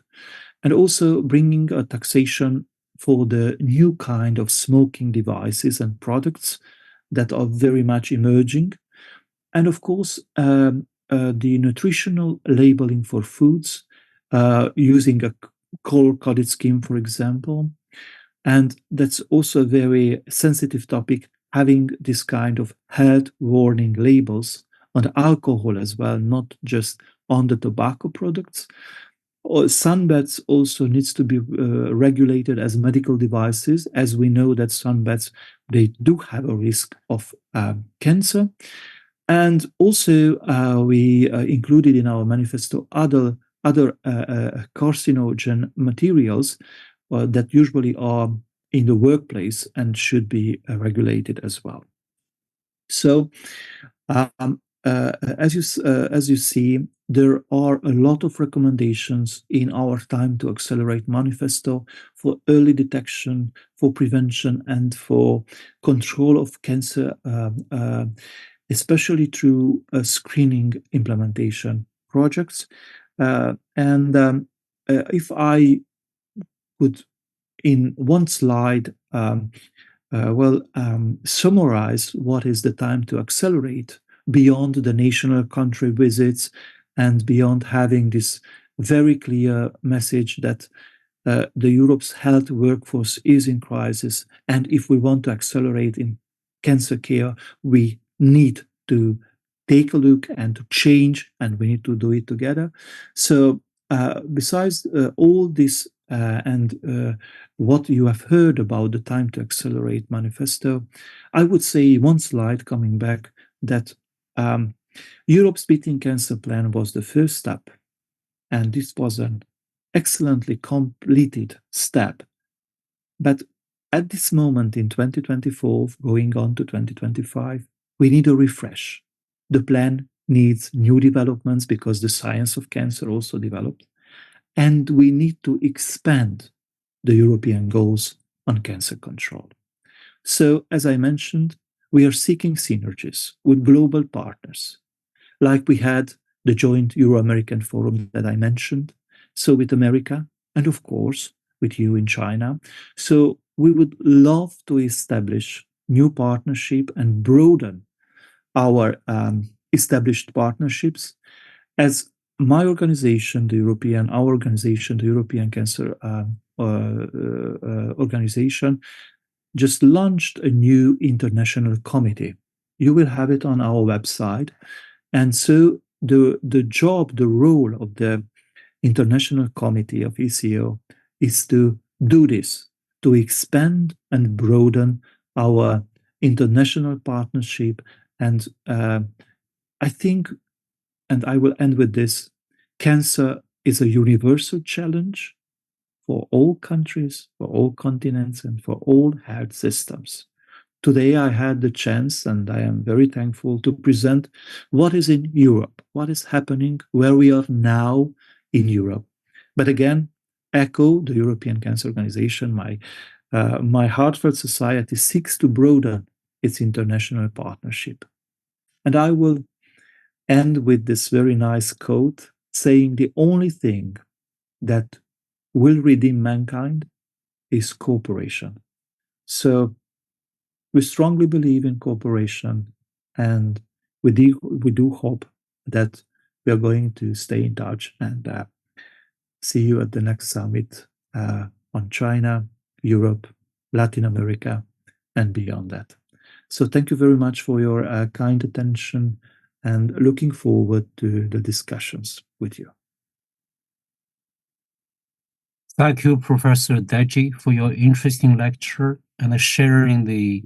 And also bringing a taxation for the new kind of smoking devices and products that are very much emerging. And of course, the nutritional labeling for foods using a color-coded scheme, for example. And that's also a very sensitive topic, having this kind of health warning labels on alcohol as well, not just on the tobacco products. Sunbeds also needs to be regulated as medical devices, as we know that sunbeds, they do have a risk of cancer. And also we included in our manifesto other carcinogen materials that usually are in the workplace and should be regulated as well. So as you see, there are a lot of recommendations in our Time to Accelerate manifesto for early detection, for prevention, and for control of cancer, especially through screening implementation projects. If I could, in one slide, summarize what is the Time to Accelerate beyond the national country visits and beyond having this very clear message that the Europe's health workforce is in crisis, and if we want to accelerate in cancer care, we need to take a look and to change, and we need to do it together. So besides all this and what you have heard about the Time to Accelerate manifesto, I would say one slide coming back that Europe's Beating Cancer Plan was the first step, and this was an excellently completed step. But at this moment in 2024, going on to 2025, we need a refresh. The plan needs new developments because the science of cancer also developed. And we need to expand the European goals on cancer control. So, as I mentioned, we are seeking synergies with global partners, like we had the joint Euro-American Forum that I mentioned, so with America, and of course, with you in China. So we would love to establish new partnership and broaden our established partnerships. As my organization, our organization, the European Cancer Organization, just launched a new international committee. You will have it on our website. And so the role of the International Committee of ECO is to do this, to expand and broaden our international partnership. And I think, and I will end with this, cancer is a universal challenge for all countries, for all continents, and for all health systems. Today I had the chance, and I am very thankful, to present what is in Europe, what is happening, where we are now in Europe. But again, ECHO, the European Cancer Organization, my heartfelt society, seeks to broaden its international partnership. And I will end with this very nice quote saying the only thing that will redeem mankind is cooperation. So we strongly believe in cooperation, and we do hope that we are going to stay in touch and see you at the next summit on China, Europe, Latin America, and beyond that. So thank you very much for your kind attention, and looking forward to the discussions with you. Thank you, Professor Dégi, for your interesting lecture and sharing the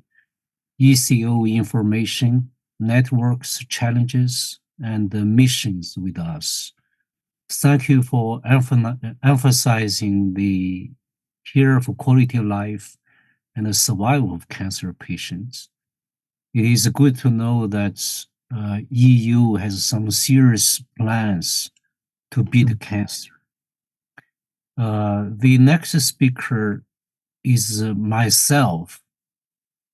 ECO information, networks, challenges, and the missions with us. Thank you for emphasizing the care for quality of life and the survival of cancer patients. It is good to know that EU has some serious plans to beat cancer. The next speaker is myself.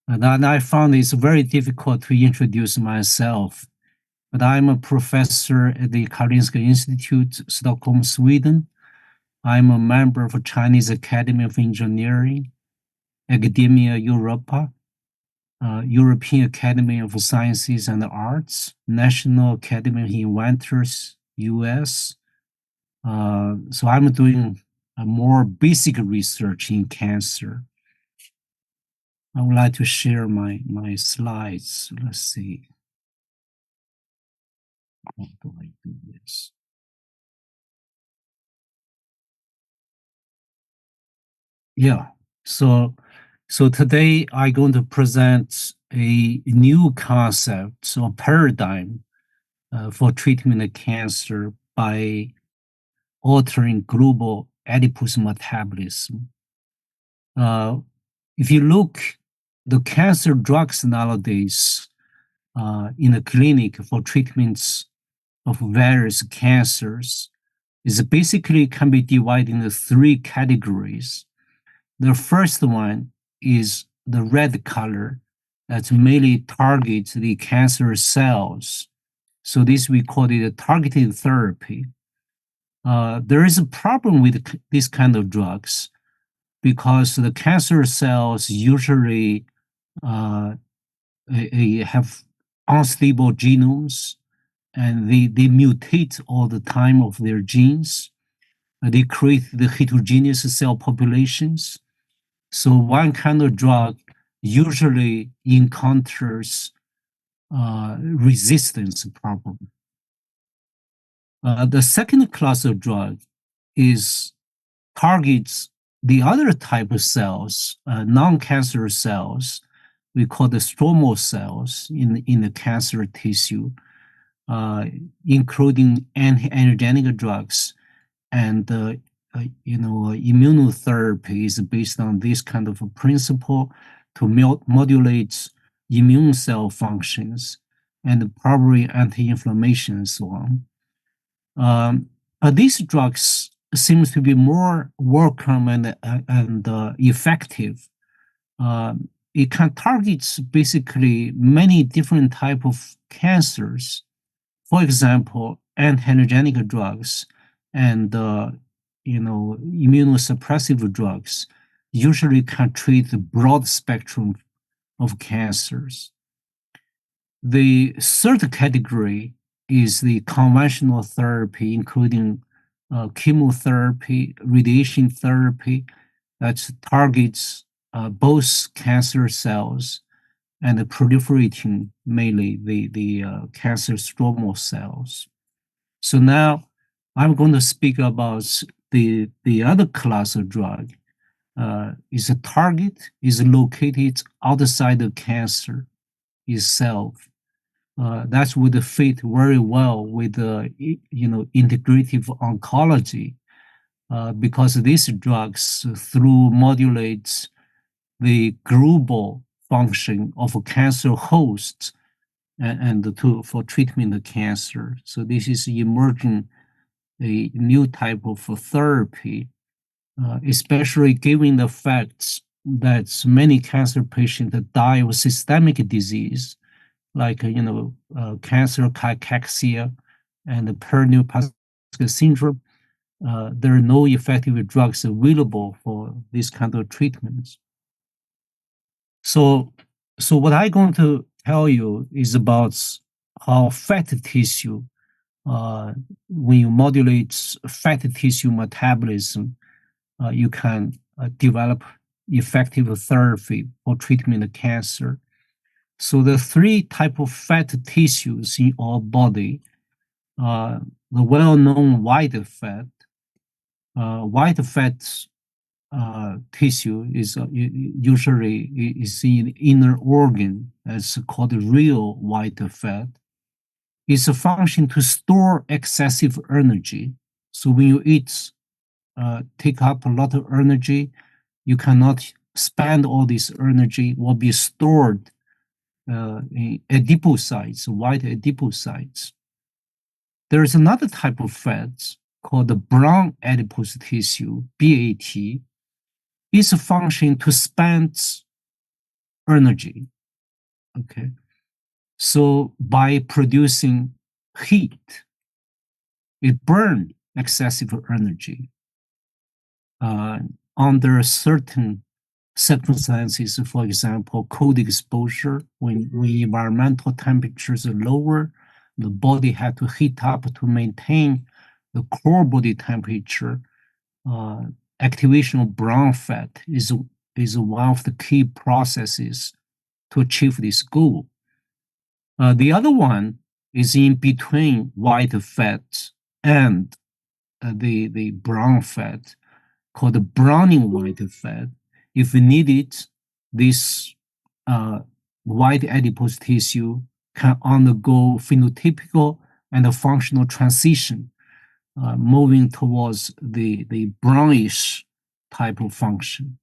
And I found it's very difficult to introduce myself, but I'm a professor at the Karolinska Institute, Stockholm, Sweden. I'm a member of Chinese Academy of Engineering, Academia Europa, European Academy of Sciences and Arts, National Academy of Inventors, US. So I'm doing a more basic research in cancer. I would like to share my slides. Let's see. How do I do this? Yeah. So today I'm going to present a new concept or paradigm for treatment of cancer by altering global adipose metabolism. If you look, the cancer drugs nowadays in the clinic for treatments of various cancers is basically can be divided into three categories. The first one is the red color that mainly targets the cancer cells. So this we call it a targeted therapy. There is a problem with this kind of drugs because the cancer cells usually have unstable genomes and they mutate all the time of their genes. They create the heterogeneous cell populations. So one kind of drug usually encounters resistance problem. The second class of drug is targets the other type of cells, non-cancer cells. We call the stromal cells in the cancer tissue, including anti-angiogenic drugs, and immunotherapy is based on this kind of a principle to modulate immune cell functions and probably anti-inflammation and so on. These drugs seems to be more welcome and effective. It can target basically many different types of cancers. For example, anti-angiogenic drugs and immunosuppressive drugs usually can treat the broad spectrum of cancers. The third category is the conventional therapy, including chemotherapy, radiation therapy that targets both cancer cells and proliferating mainly the cancer stromal cells. So now I'm going to speak about the other class of drug. Is a target is located outside the cancer itself. That would fit very well with the integrative oncology, because these drugs through modulates the global function of a cancer host and for treatment of cancer. So this is emerging a new type of therapy, especially given the facts that many cancer patients die of systemic disease, like cancer cachexia and the Panelists syndrome. There are no effective drugs available for this kind of treatments. So what I'm going to tell you is about how fat tissue, when you modulate fat tissue metabolism, you can develop effective therapy for treatment of cancer. So the three types of fat tissues in our body, the well-known white fat, white fat tissue is usually is in inner organ, as called real white fat. It's a function to store excessive energy. So when you eat, take up a lot of energy, you cannot spend all this energy, will be stored in adipocytes, white adipocytes. There is another type of fat called the brown adipose tissue, BAT. It's a function to spend energy. Okay, so by producing heat, it burns excessive energy. Under certain circumstances, for example, cold exposure, when environmental temperatures are lower, the body has to heat up to maintain the core body temperature. Activation of brown fat is one of the key processes to achieve this goal. The other one is in between white fat and the brown fat, called the browning white fat. If needed, this white adipose tissue can undergo phenotypical and functional transition, moving towards the brownish type of function.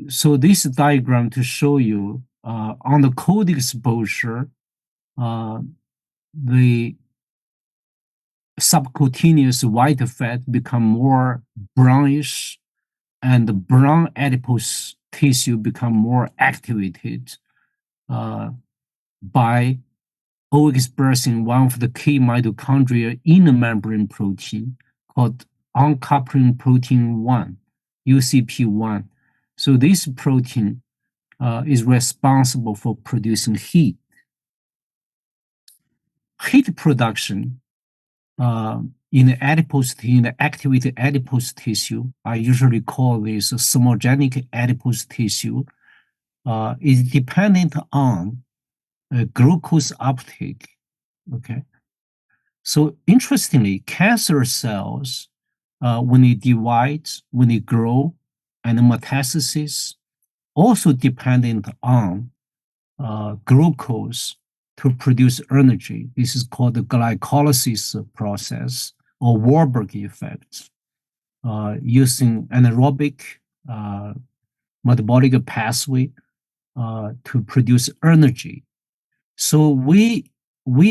So this diagram to show you on the cold exposure, the subcutaneous white fat become more brownish, and the brown adipose tissue become more activated by overexpressing one of the key mitochondria in the membrane protein called uncoupling protein 1, UCP1. So this protein is responsible for producing heat. Heat production in the activated adipose tissue, I usually call this thermogenic adipose tissue, is dependent on glucose uptake. Okay, so interestingly, cancer cells, when they divide, when they grow, and metastasis, also dependent on glucose to produce energy. This is called the glycolysis process or Warburg effect, using anaerobic metabolic pathway to produce energy. So we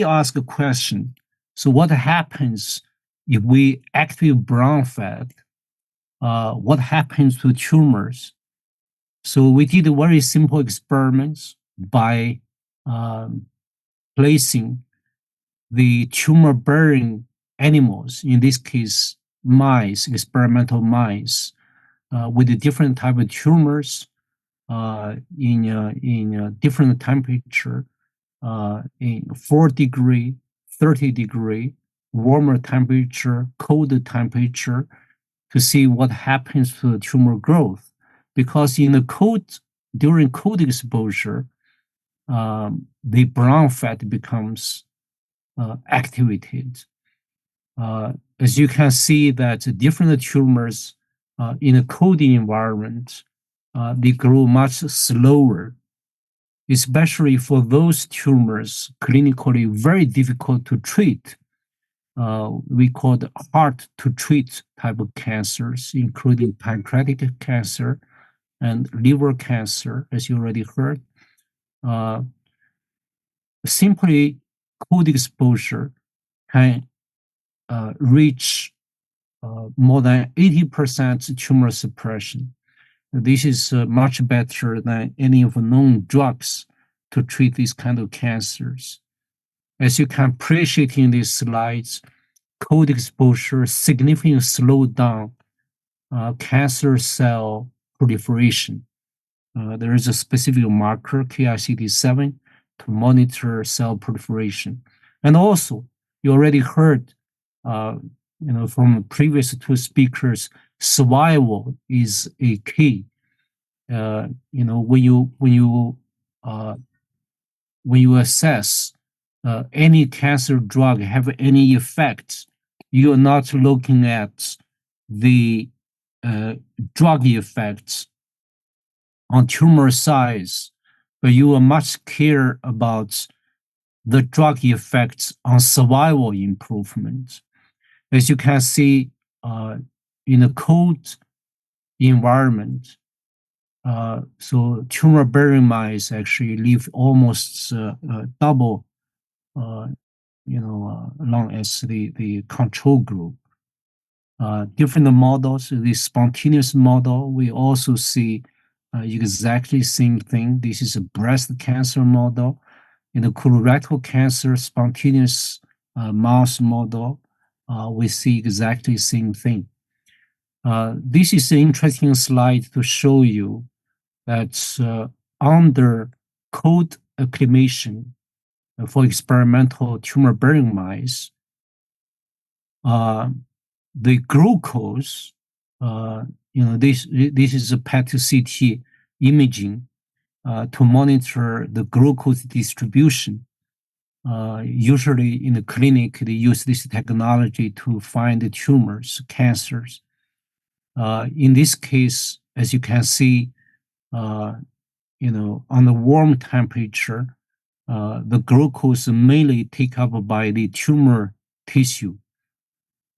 ask a question. So what happens if we activate brown fat? What happens to tumors? So we did a very simple experiments by placing the tumor-bearing animals, in this case mice, experimental mice, with a different type of tumors in different temperature, in 4 degree, 30 degree, warmer temperature, colder temperature, to see what happens to the tumor growth. Because in the during cold exposure, the brown fat becomes activated. As you can see that different tumors in a cold environment, they grow much slower, especially for those tumors clinically very difficult to treat. We call the hard to treat type of cancers, including pancreatic cancer and liver cancer, as you already heard. Simply cold exposure can reach more than 80% tumor suppression. This is much better than any of the known drugs to treat these kind of cancers. As you can appreciate in these slides, cold exposure significantly slowed down cancer cell proliferation. There is a specific marker, KICD7, to monitor cell proliferation. And also, you already heard from previous 2 speakers, survival is a key. When you assess any cancer drug have any effect you're not looking at the drug effects on tumor size, but you are much care about the drug effects on survival improvement. As you can see, in a cold environment, so tumor-bearing mice actually live almost double, long as the control group. Different models, the spontaneous model, we also see exactly same thing. This is a breast cancer model. In the colorectal cancer spontaneous mouse model, we see exactly same thing. This is an interesting slide to show you that under cold acclimation for experimental tumor-bearing mice, the glucose, this is a PET-CT imaging to monitor the glucose distribution. Usually in the clinic, they use this technology to find the tumors, cancers. In this case, as you can see, on the warm temperature, the glucose mainly taken up by the tumor tissue.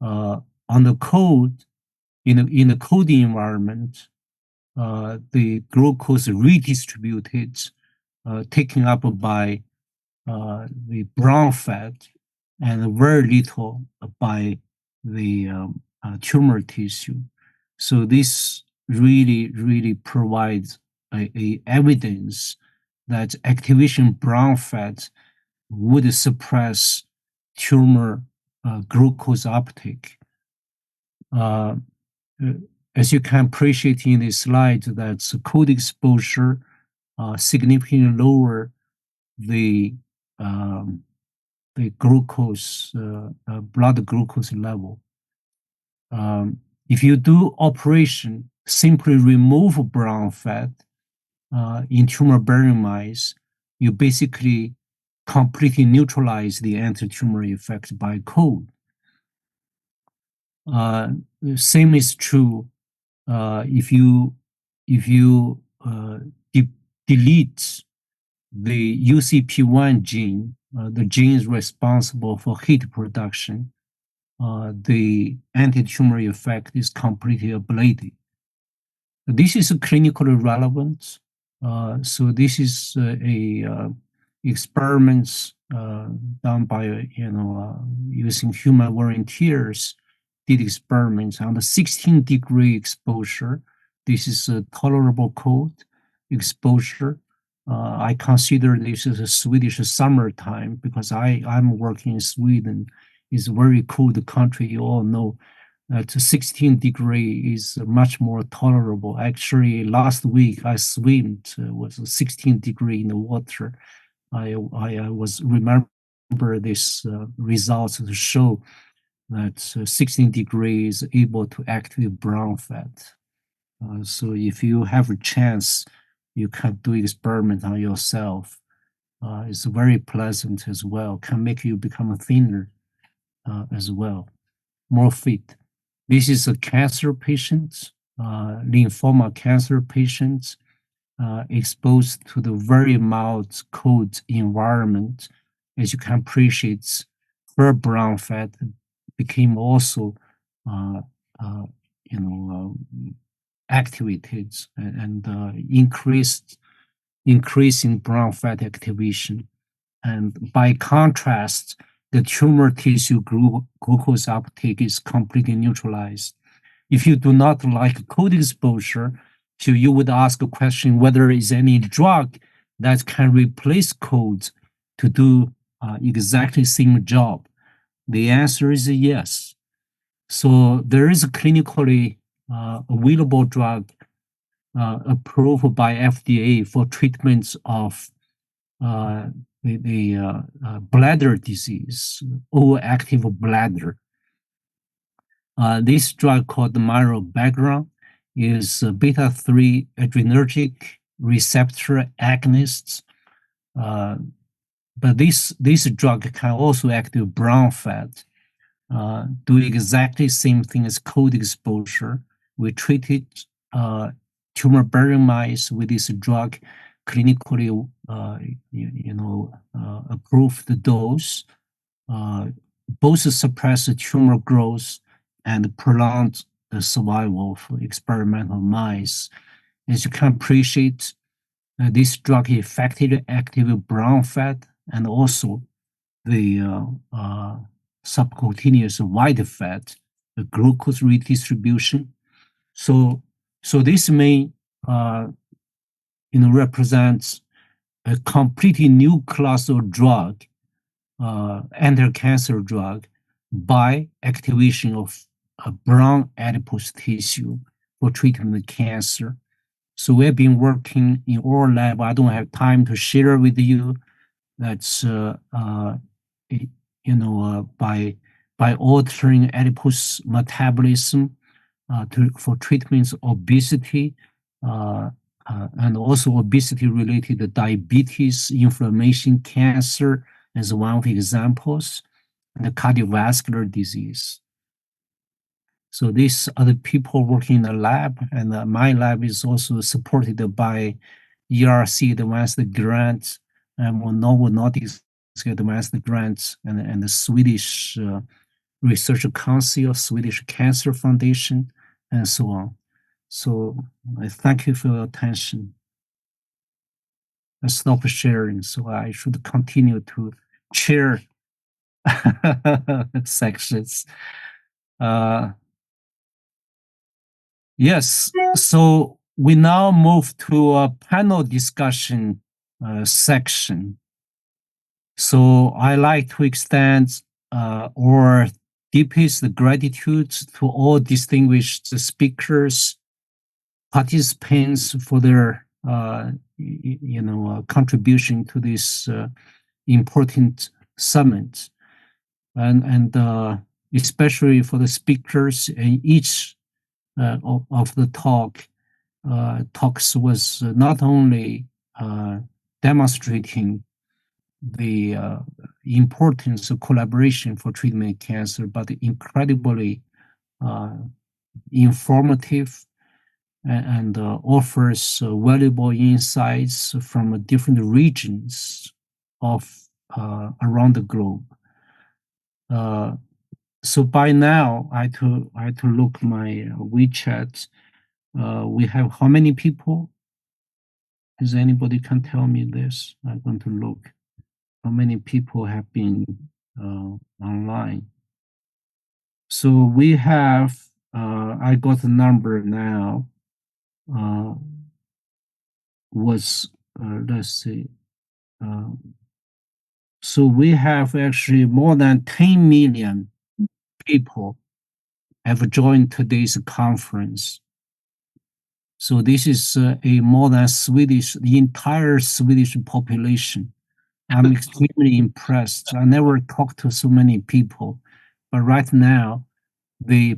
On the cold, in the cold environment, the glucose redistributed, taken up by the brown fat and very little by the tumor tissue. So this really provides a evidence that activation brown fat would suppress tumor glucose uptake. As you can appreciate in this slide, that cold exposure significantly lower the glucose, blood glucose level. If you do operation, simply remove brown fat in tumor-bearing mice, you basically completely neutralize the anti-tumor effect by cold. Same is true if you delete the UCP1 gene, the gene is responsible for heat production. The anti-tumor effect is completely ablated. This is clinically relevant. So this is experiments done by using human volunteers. Did experiments on the 16-degree exposure. This is a tolerable cold exposure. I consider this as a Swedish summertime because I'm working in Sweden. It's a very cold country. You all know that 16 degree is much more tolerable. Actually, last week I swimmed, was 16 degree in the water. I was remember this results to show that 16 degrees is able to activate brown fat. So if you have a chance, you can do experiment on yourself. It's very pleasant as well, can make you become thinner as well, more fit. This is a cancer patient, lymphoma cancer patient, exposed to the very mild cold environment. As you can appreciate, her brown fat became also, activated and increasing brown fat activation. And by contrast, the tumor tissue glucose uptake is completely neutralized. If you do not like cold exposure, so you would ask a question whether there is any drug that can replace cold to do exactly same job. The answer is yes. So there is a clinically available drug approved by FDA for treatments of the bladder disease, overactive bladder. This drug called Background is a beta-3 adrenergic receptor agonist. But this drug can also activate brown fat. do exactly same thing as cold exposure. We treated tumor-bearing mice with this drug, clinically, approved dose. Both suppress the tumor growth and prolong the survival for experimental mice. As you can appreciate, this drug effectively activates brown fat and also the subcutaneous white fat, the glucose redistribution. So this may represents a completely new class of drug, anti-cancer drug, by activation of brown adipose tissue for treatment of cancer. So we've been working in our lab. I don't have time to share with you. That's by altering adipose metabolism for treatments of obesity and also obesity-related diabetes, inflammation, cancer, as one of the examples, and the cardiovascular disease. So these are the people working in the lab, and my lab is also supported by ERC Advanced Grant and Novo Nordisk Advanced Grants and the Swedish Research Council, Swedish Cancer Foundation, and so on. So I thank you for your attention. I stop sharing, so I should continue to chair sections. Yes, so we now move to a panel discussion section. So I like to extend our deepest gratitude to all distinguished speakers, participants for their contribution to this important summit, and especially for the speakers in each of the talks was not only demonstrating the importance of collaboration for treatment of cancer, but incredibly informative and offers valuable insights from different regions of around the globe. So by now, I had to look my WeChat. We have how many people? Does anybody can tell me this? I'm going to look how many people have been online. So we have, I got the number now, let's see. So we have actually more than 10 million people have joined today's conference. So this is more than the entire Swedish population. I'm extremely impressed. I never talked to so many people, but right now, the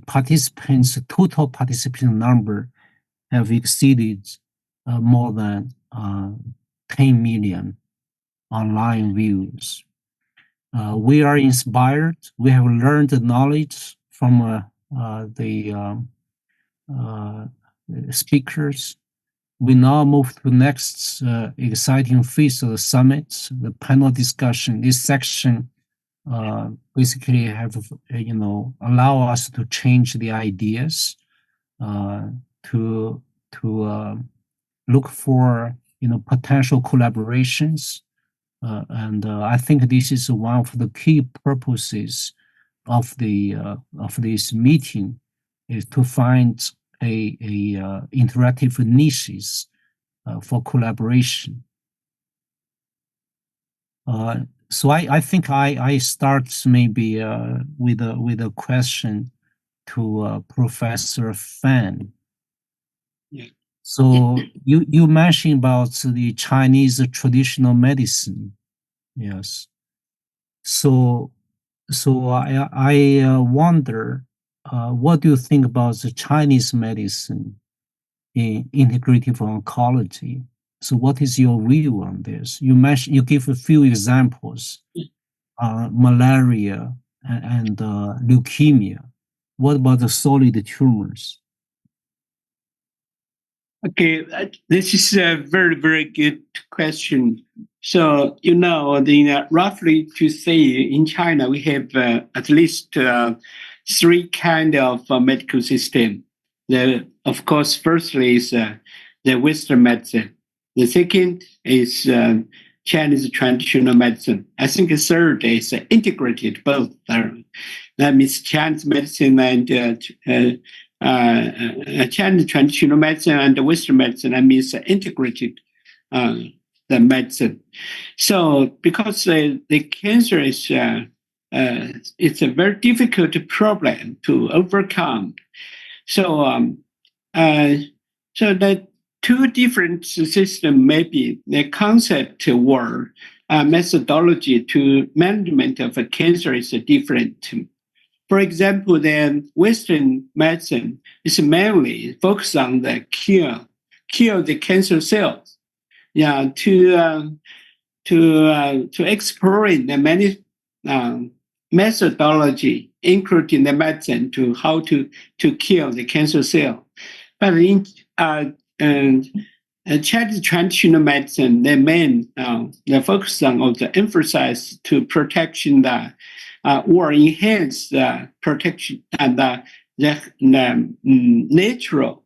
total participant number have exceeded more than 10 million online views. We are inspired. We have learned the knowledge from the speakers. We now move to the next exciting phase of the summit, the panel discussion. This section basically have allow us to change the ideas, to look for potential collaborations, and I think this is one of the key purposes of this meeting, is to find a interactive niches for collaboration. So I think I start maybe with a question to Professor Fan. Yeah. So you mentioned about the Chinese traditional medicine, yes. So I wonder, what do you think about the Chinese medicine in integrative oncology? So what is your view on this? You give a few examples, malaria and leukemia? What about the solid tumors? Okay, this is a very, very good question. So, roughly to say in China, we have at least three kind of medical system. Of course, firstly is the Western medicine. The second is Chinese traditional medicine. I think the third is integrated both. That means Chinese medicine and Chinese traditional medicine and the Western medicine. That means integrated the medicine. So because the cancer is it's a very difficult problem to overcome. So so the two different systems, maybe the concept or methodology to management of a cancer is different. For example, the Western medicine is mainly focused on the kill the cancer cells. Yeah, to exploring the many methodology, including the medicine to how to kill the cancer cell. But in Chinese traditional medicine, the main the focus on the emphasis to protection the or enhance the protection and the natural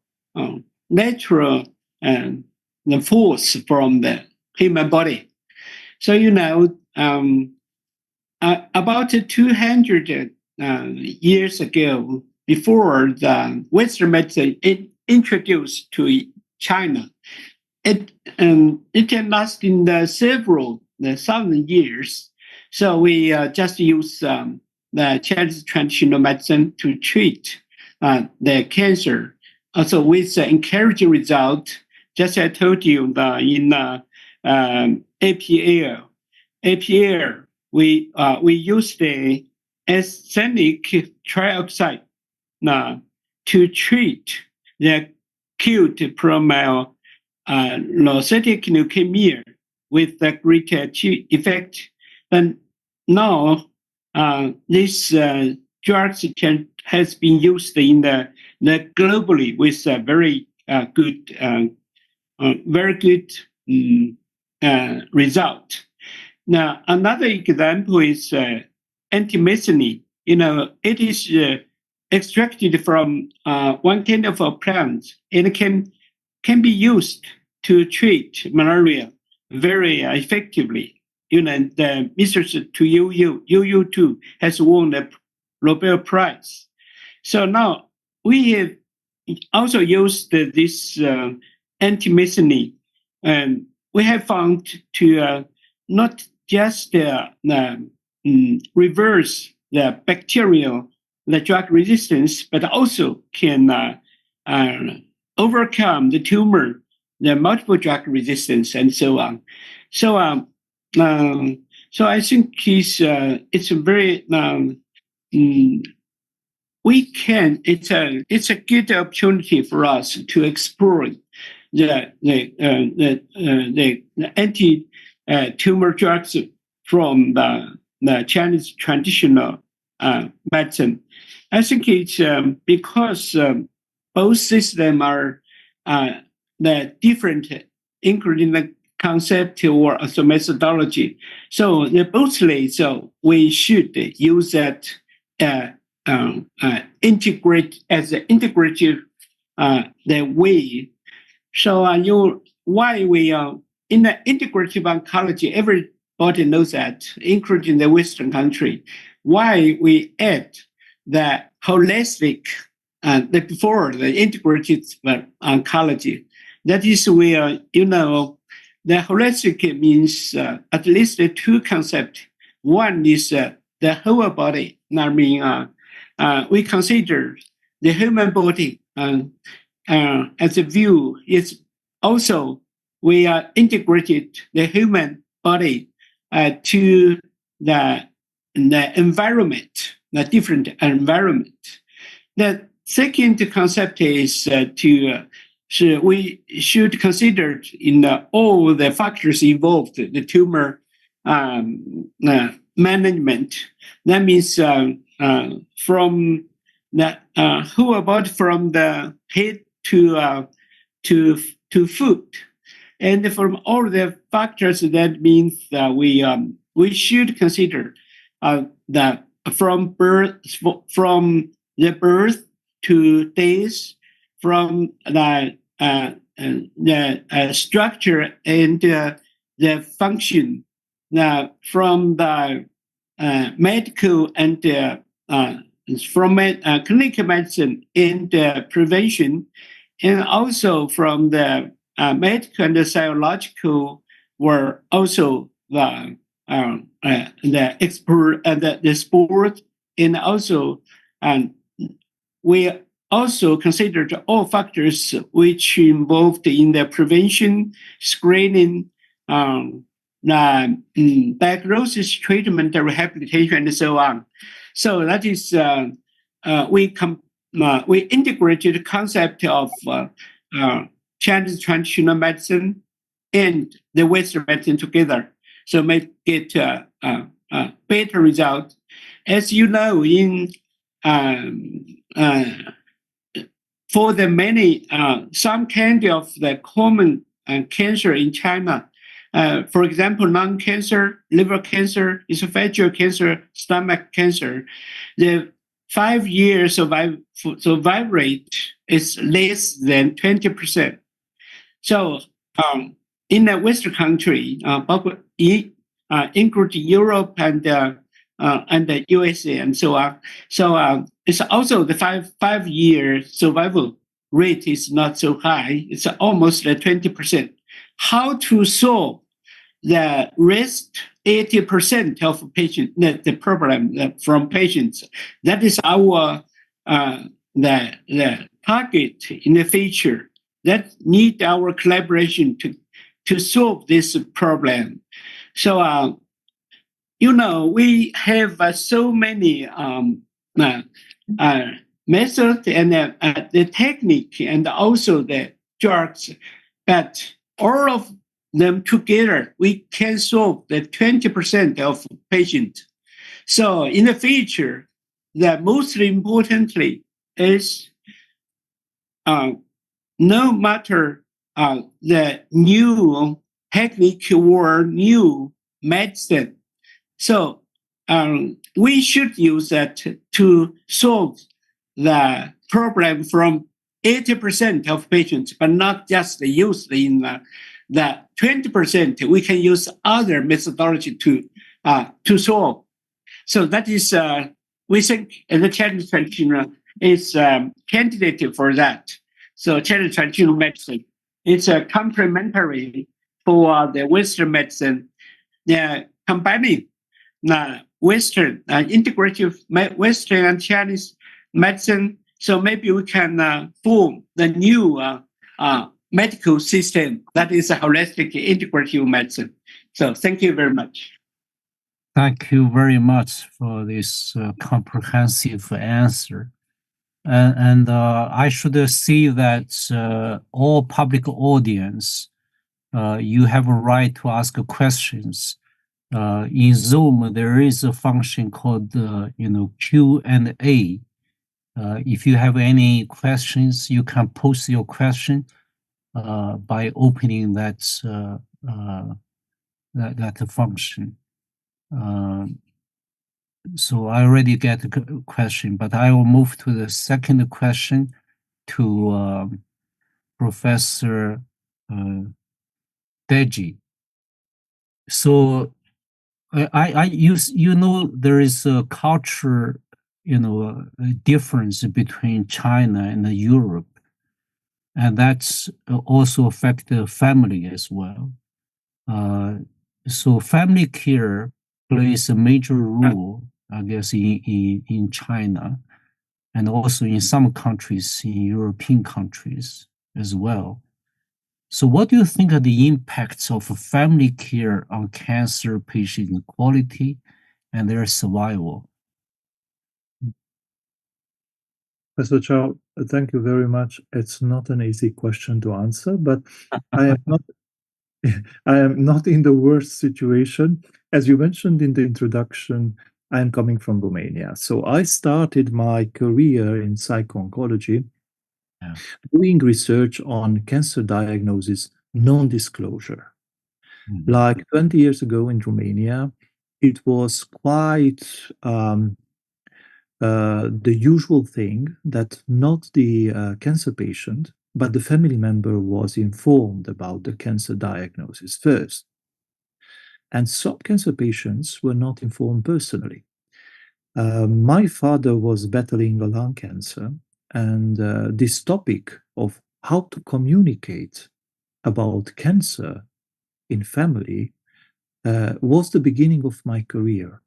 the force from the human body. So about 200 years ago, before the Western medicine introduced to China, it can last in several thousand years. So we just use the Chinese traditional medicine to treat the cancer. Also with encouraging result, just I told you in APL, we use the arsenic trioxide to treat the acute lymphocytic leukemia with the great effect. And now this drugs has been used in the globally with a very good result. Now another example is antimethylene. It is extracted from one kind of a plant. It can be used to treat malaria very effectively. The research to UU2 has won the Nobel Prize. So now we have also used this antimethylene, and we have found to not just reverse the bacterial drug resistance, but also can overcome the tumor, the multiple drug resistance, and so on. So I think it's a very it's a good opportunity for us to explore the anti-tumor drugs from the Chinese traditional medicine. I think it's because both systems are the different, including the concept or also methodology. So we should use that integrate as an integrative the way. So why we in the integrative oncology, everybody knows that, including the Western country, why we add the holistic before the integrative oncology. That is where the holistic means at least two concepts. One is the whole body. I mean, we consider the human body as a view. It's also we are integrated the human body to the environment, the different environment. The second concept is we should consider in all the factors involved, the tumor management. That means from the who about from the head to foot, and from all the factors. That means we should consider that from the birth to death, from the structure and the function, from the medical and from clinical medicine and prevention, and also from the medical and the psychological, were also the expert and the sport, and also we also considered all factors which involved in the prevention, screening, diagnosis, treatment, rehabilitation, and so on. So that is we integrated the concept of Chinese traditional medicine and the Western medicine together, so make it a better result. As you know, in for the many some kind of the common cancer in China, for example, lung cancer, liver cancer, esophageal cancer, stomach cancer, the 5-year survival rate is less than 20%. So in the Western country, including Europe and the USA and so on. So it's also the 5-year survival rate is not so high. It's almost 20%. How to solve the rest 80% of patients, the problem from patients? That is our the target in the future. That need our collaboration to solve this problem. So we have so many methods and the technique and also the drugs, but all of them together, we can solve the 20% of patients. So in the future, the most importantly is no matter the new technique or new medicine, so we should use that to solve the problem from 80% of patients, but not just use in the 20%. We can use other methodology to solve. So that is, we think the Chinese traditional is candidate for that. So Chinese traditional medicine is complementary for the Western medicine. Combining Western integrative Western and Chinese medicine, so maybe we can form the new medical system that is a holistic integrative medicine. So thank you very much. Thank you very much for this comprehensive answer. And I should see that all public audience, you have a right to ask questions. In Zoom, there is a function called Q&A. If you have any questions, you can post your question by opening that function. So I already get a question, but I will move to the second question to Professor Dégi. So there is a culture, a difference between China and Europe, and that's also affect the family as well. So family care plays a major role, I guess, in China, and also in some countries, in European countries as well. So what do you think are the impacts of family care on cancer patient quality and their survival? Professor Chow, thank you very much. It's not an easy question to answer, but I am not I am not in the worst situation. As you mentioned in the introduction, I am coming from Romania. So I started my career in psycho-oncology doing research on cancer diagnosis non-disclosure. Like 20 years ago in Romania, it was quite the usual thing that not the cancer patient, but the family member was informed about the cancer diagnosis first. And some cancer patients were not informed personally. My father was battling a lung cancer, and this topic of how to communicate about cancer in family was the beginning of my career.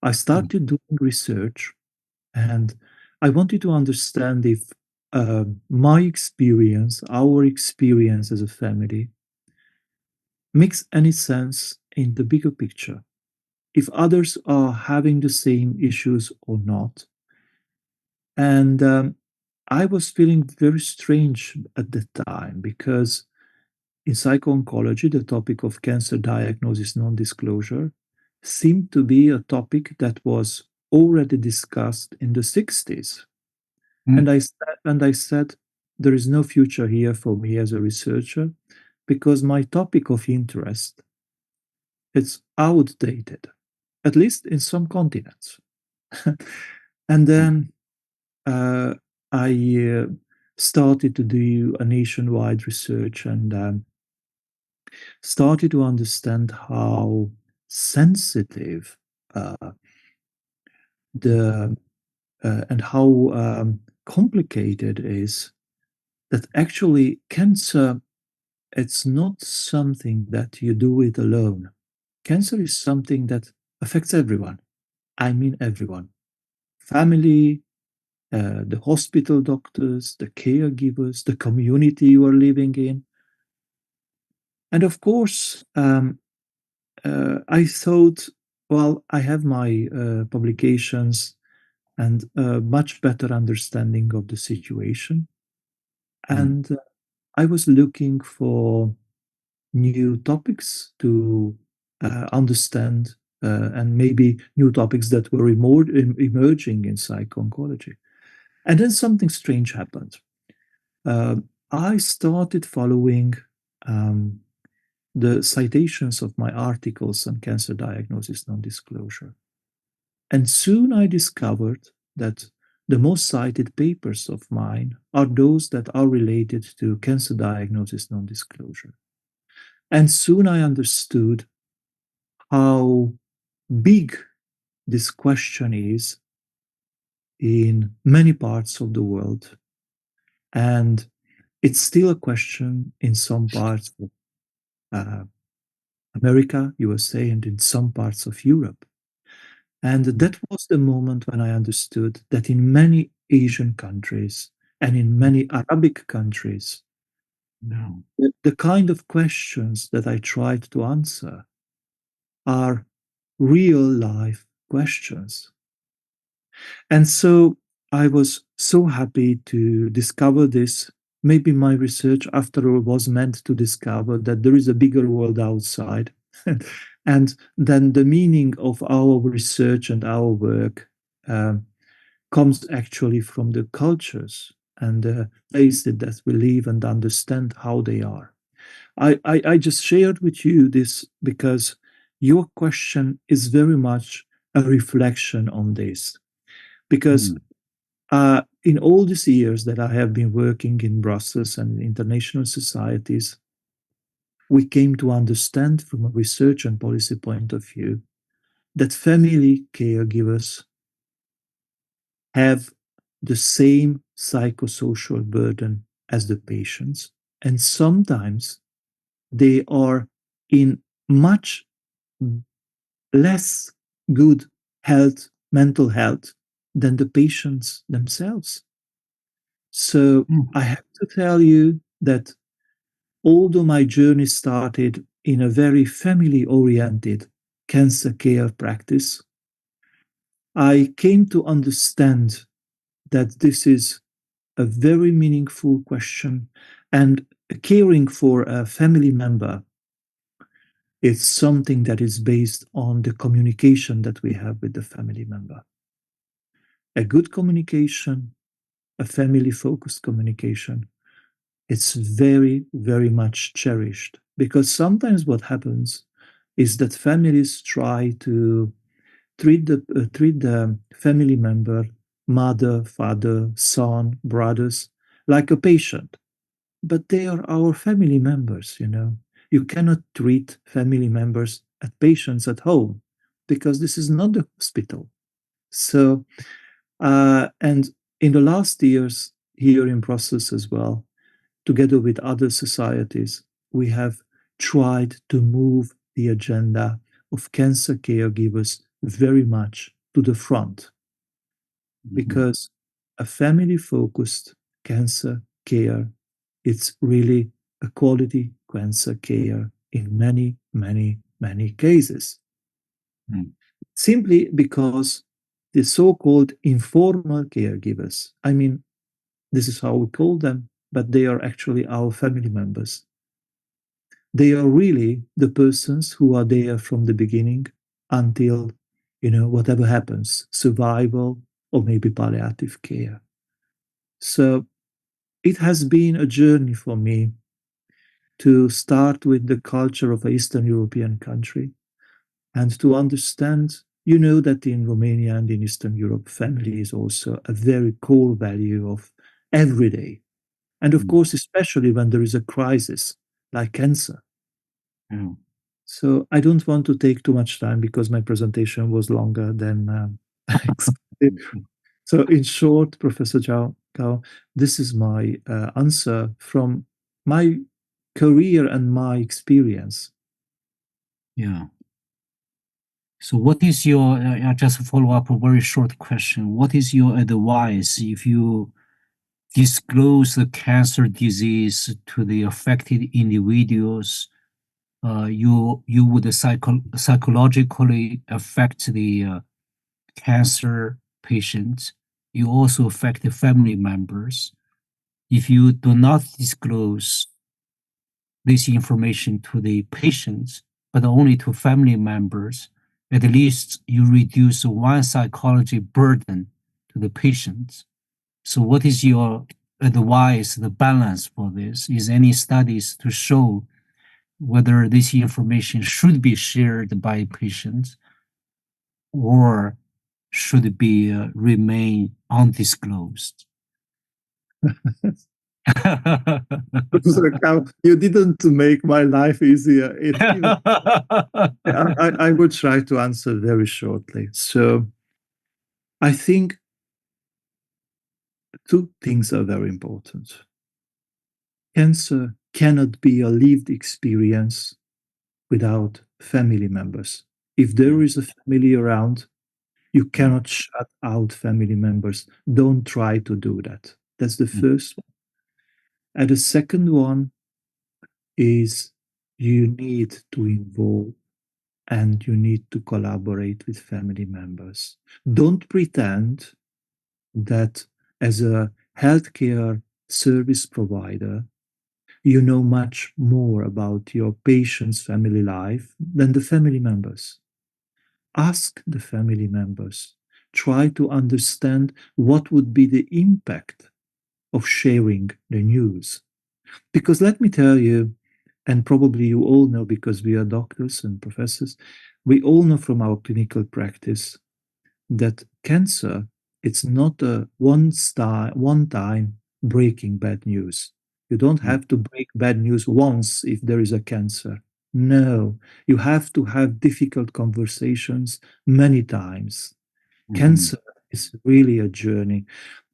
I started doing research, and I wanted to understand if my experience, our experience as a family, makes any sense in the bigger picture. If others are having the same issues or not. And I was feeling very strange at the time because in psycho-oncology, the topic of cancer diagnosis non-disclosure seemed to be a topic that was already discussed in the 60s. And I said, there is no future here for me as a researcher because my topic of interest, it's outdated, at least in some continents. And then I started to do a nationwide research and started to understand how sensitive and how complicated it is that actually cancer, it's not something that you do it alone. Cancer is something that affects everyone. I mean everyone. Family, the hospital doctors, the caregivers, the community you are living in. And of course, I thought, well, I have my publications and a much better understanding of the situation. And I was looking for new topics to understand and maybe new topics that were emerging in psycho-oncology. And then something strange happened. I started following the citations of my articles on cancer diagnosis non-disclosure. And soon I discovered that the most cited papers of mine are those that are related to cancer diagnosis non-disclosure. And soon I understood how big this question is in many parts of the world. And it's still a question in some parts of America, USA, and in some parts of Europe. And that was the moment when I understood that in many Asian countries and in many Arabic countries, the kind of questions that I tried to answer are real life questions. And so I was so happy to discover this. Maybe my research, after all, was meant to discover that there is a bigger world outside. And then the meaning of our research and our work comes actually from the cultures and the places that we live and understand how they are. I just shared with you this because your question is very much a reflection on this. Because in all these years that I have been working in Brussels and international societies, we came to understand from a research and policy point of view that family caregivers have the same psychosocial burden as the patients. And sometimes they are in much less good health, mental health, than the patients themselves. So I have to tell you that although my journey started in a very family-oriented cancer care practice, I came to understand that this is a very meaningful question, and caring for a family member It's something that is based on the communication that we have with the family member. A good communication, a family-focused communication, it's very, very much cherished, because sometimes what happens is that families try to treat the family member, mother, father, son, brothers, like a patient. But they are our family members, you know. You cannot treat family members as patients at home, because this is not the hospital. So, and in the last years here in Brussels as well, together with other societies, we have tried to move the agenda of cancer caregivers very much to the front, because a family-focused cancer care, it's really a quality cancer care in many, many, many cases. Simply because the so-called informal caregivers, I mean, this is how we call them, but they are actually our family members. They are really the persons who are there from the beginning until, you know, whatever happens, survival or maybe palliative care. So it has been a journey for me to start with the culture of an Eastern European country and to understand, you know, that in Romania and in Eastern Europe, family is also a very core value of every day. And of course, especially when there is a crisis like cancer. So I don't want to take too much time because my presentation was longer than expected. So in short, Professor Gao, this is my answer from my career and my experience. Yeah. So what is your, just follow up a very short question. What is your advice if you disclose the cancer disease to the affected individuals? You would psychologically affect the cancer patient. You also affect the family members. If you do not disclose this information to the patients, but only to family members, at least you reduce one psychology burden to the patients. So what is your advice, the balance for this? Is any studies to show whether this information should be shared by patients or should it be remain undisclosed? You didn't make my life easier. I would try to answer very shortly. So I think two things are very important. Cancer cannot be a lived experience without family members. If there is a family around, you cannot shut out family members. Don't try to do that. That's the first one. And the second one is you need to involve and you need to collaborate with family members. Don't pretend that as a healthcare service provider, you know much more about your patient's family life than the family members. Ask the family members. Try to understand what would be the impact of sharing the news. Because let me tell you, and probably you all know because we are doctors and professors, we all know from our clinical practice that cancer, it's not a one-time breaking bad news. You don't have to break bad news once if there is a cancer. No, you have to have difficult conversations many times. Cancer is really a journey.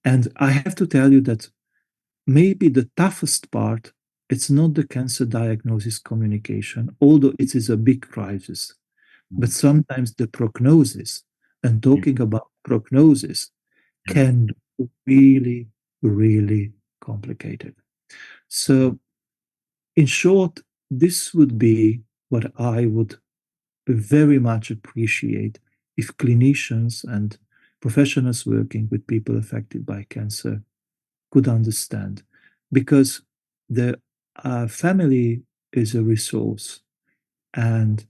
And I have to tell you that maybe the toughest part, it's not the cancer diagnosis communication, although it is a big crisis, but sometimes the prognosis, and talking about prognosis can be really, really complicated. So in short, this would be what I would very much appreciate if clinicians and professionals working with people affected by cancer could understand, because the family is a resource. and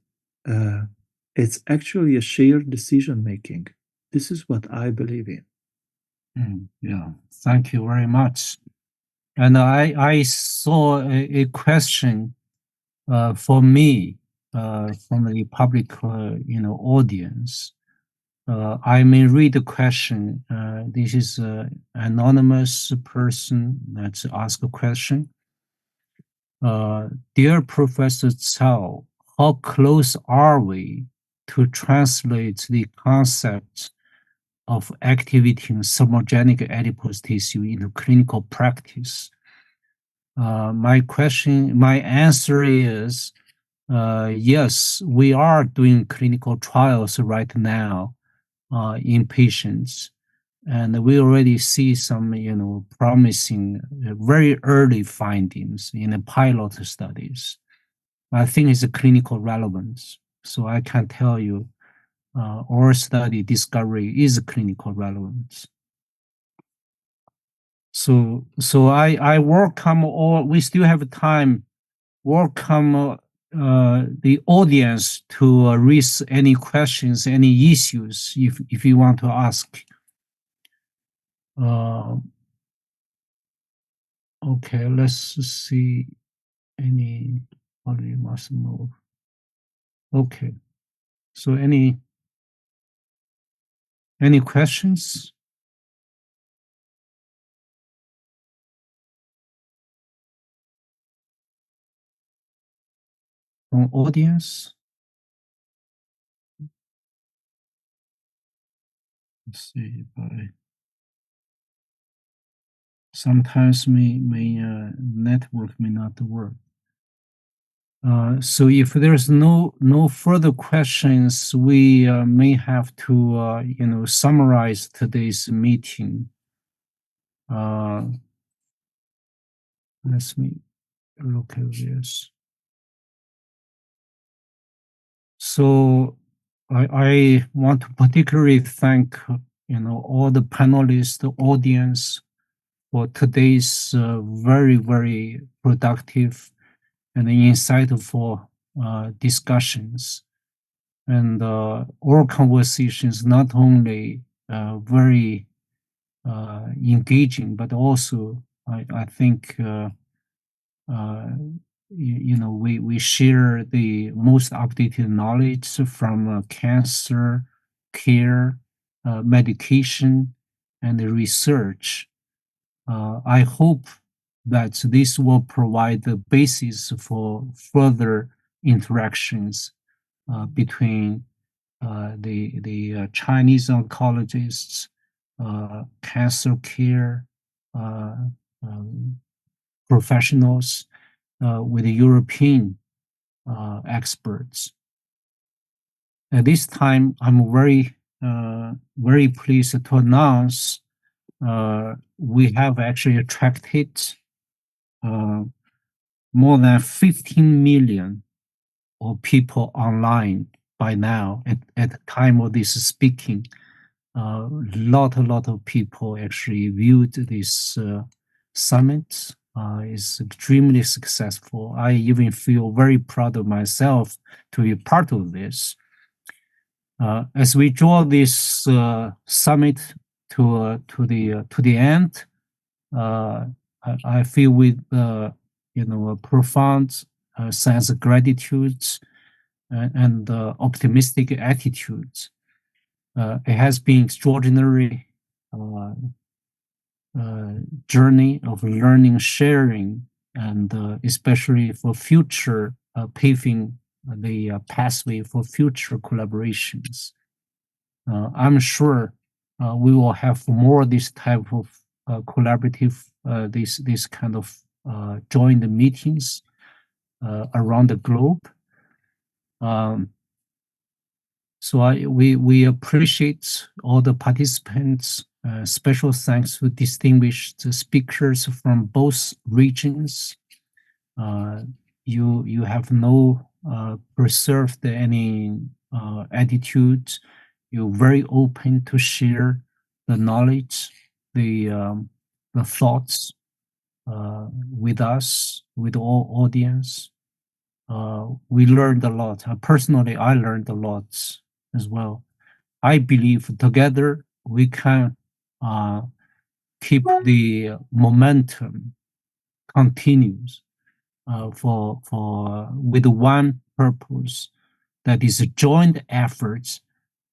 it's actually a shared decision making. This is what I believe in. Yeah, thank you very much. And I saw a question for me from the public audience. I may read the question. This is an anonymous person that's asked a question. Dear Professor Cao, how close are we to translate the concept of activating thermogenic adipose tissue into clinical practice? My answer is yes, we are doing clinical trials right now in patients, and we already see some, promising, very early findings in the pilot studies. I think it's a clinical relevance, so I can tell you our study discovery is clinical relevance. So I welcome all. We still have time. Welcome the audience to raise any questions, any issues, if you want to ask. Okay, let's see. Any audio must move. Okay. So any questions? From audience? Let's see. Sometimes my network may not work. So if there's no further questions, we may have to summarize today's meeting. Let me look at this. So I want to particularly thank all the panelists, the audience, for today's very, very productive and insightful discussions. And our conversations not only very engaging, but also I think we share the most updated knowledge from cancer care, medication, and research. I hope that this will provide the basis for further interactions between the Chinese oncologists, cancer care professionals, with the European experts. At this time, I'm very pleased to announce we have actually attracted more than 15 million of people online by now at the time of this speaking. A lot of people actually viewed this summit. Is extremely successful. I even feel very proud of myself to be part of this. As we draw this summit to the end, I feel with a profound sense of gratitude and optimistic attitude. It has been extraordinary journey of learning, sharing, and especially for future paving the pathway for future collaborations. I'm sure we will have more this type of collaborative, this kind of joint meetings around the globe. So we appreciate all the participants. Special thanks to distinguished speakers from both regions. You have no preserved any attitude. You're very open to share the knowledge, the thoughts with us, with all audience. we learned a lot. Personally, I learned a lot as well. I believe together we can keep the momentum continues with one purpose, that is joint efforts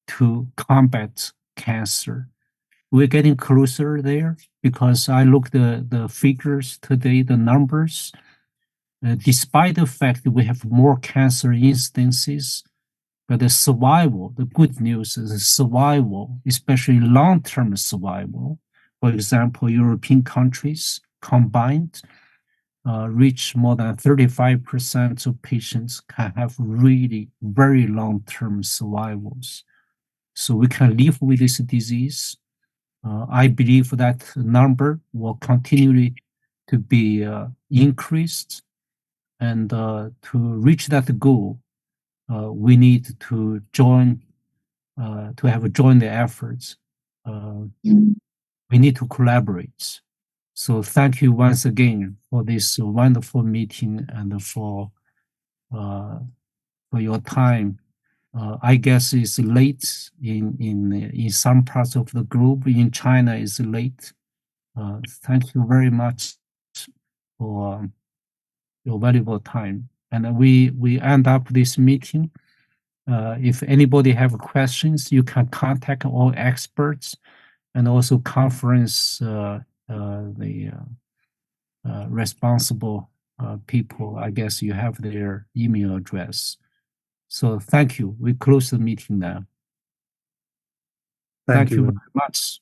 to combat cancer. We're getting closer there because I looked at the figures today, the numbers. Despite the fact that we have more cancer instances, but the survival, the good news is the survival, especially long-term survival. For example, European countries combined reach more than 35% of patients can have really very long-term survivals. So we can live with this disease. I believe that number will continue to be increased, and to reach that goal, we need to have joint efforts. We need to collaborate. So thank you once again for this wonderful meeting and for your time. I guess it's late in some parts of the globe. In China, it's late. Thank you very much for your valuable time. And we end up this meeting. If anybody have questions, you can contact all experts and also conference the responsible people. I guess you have their email address. So thank you. We close the meeting now. Thank you very much.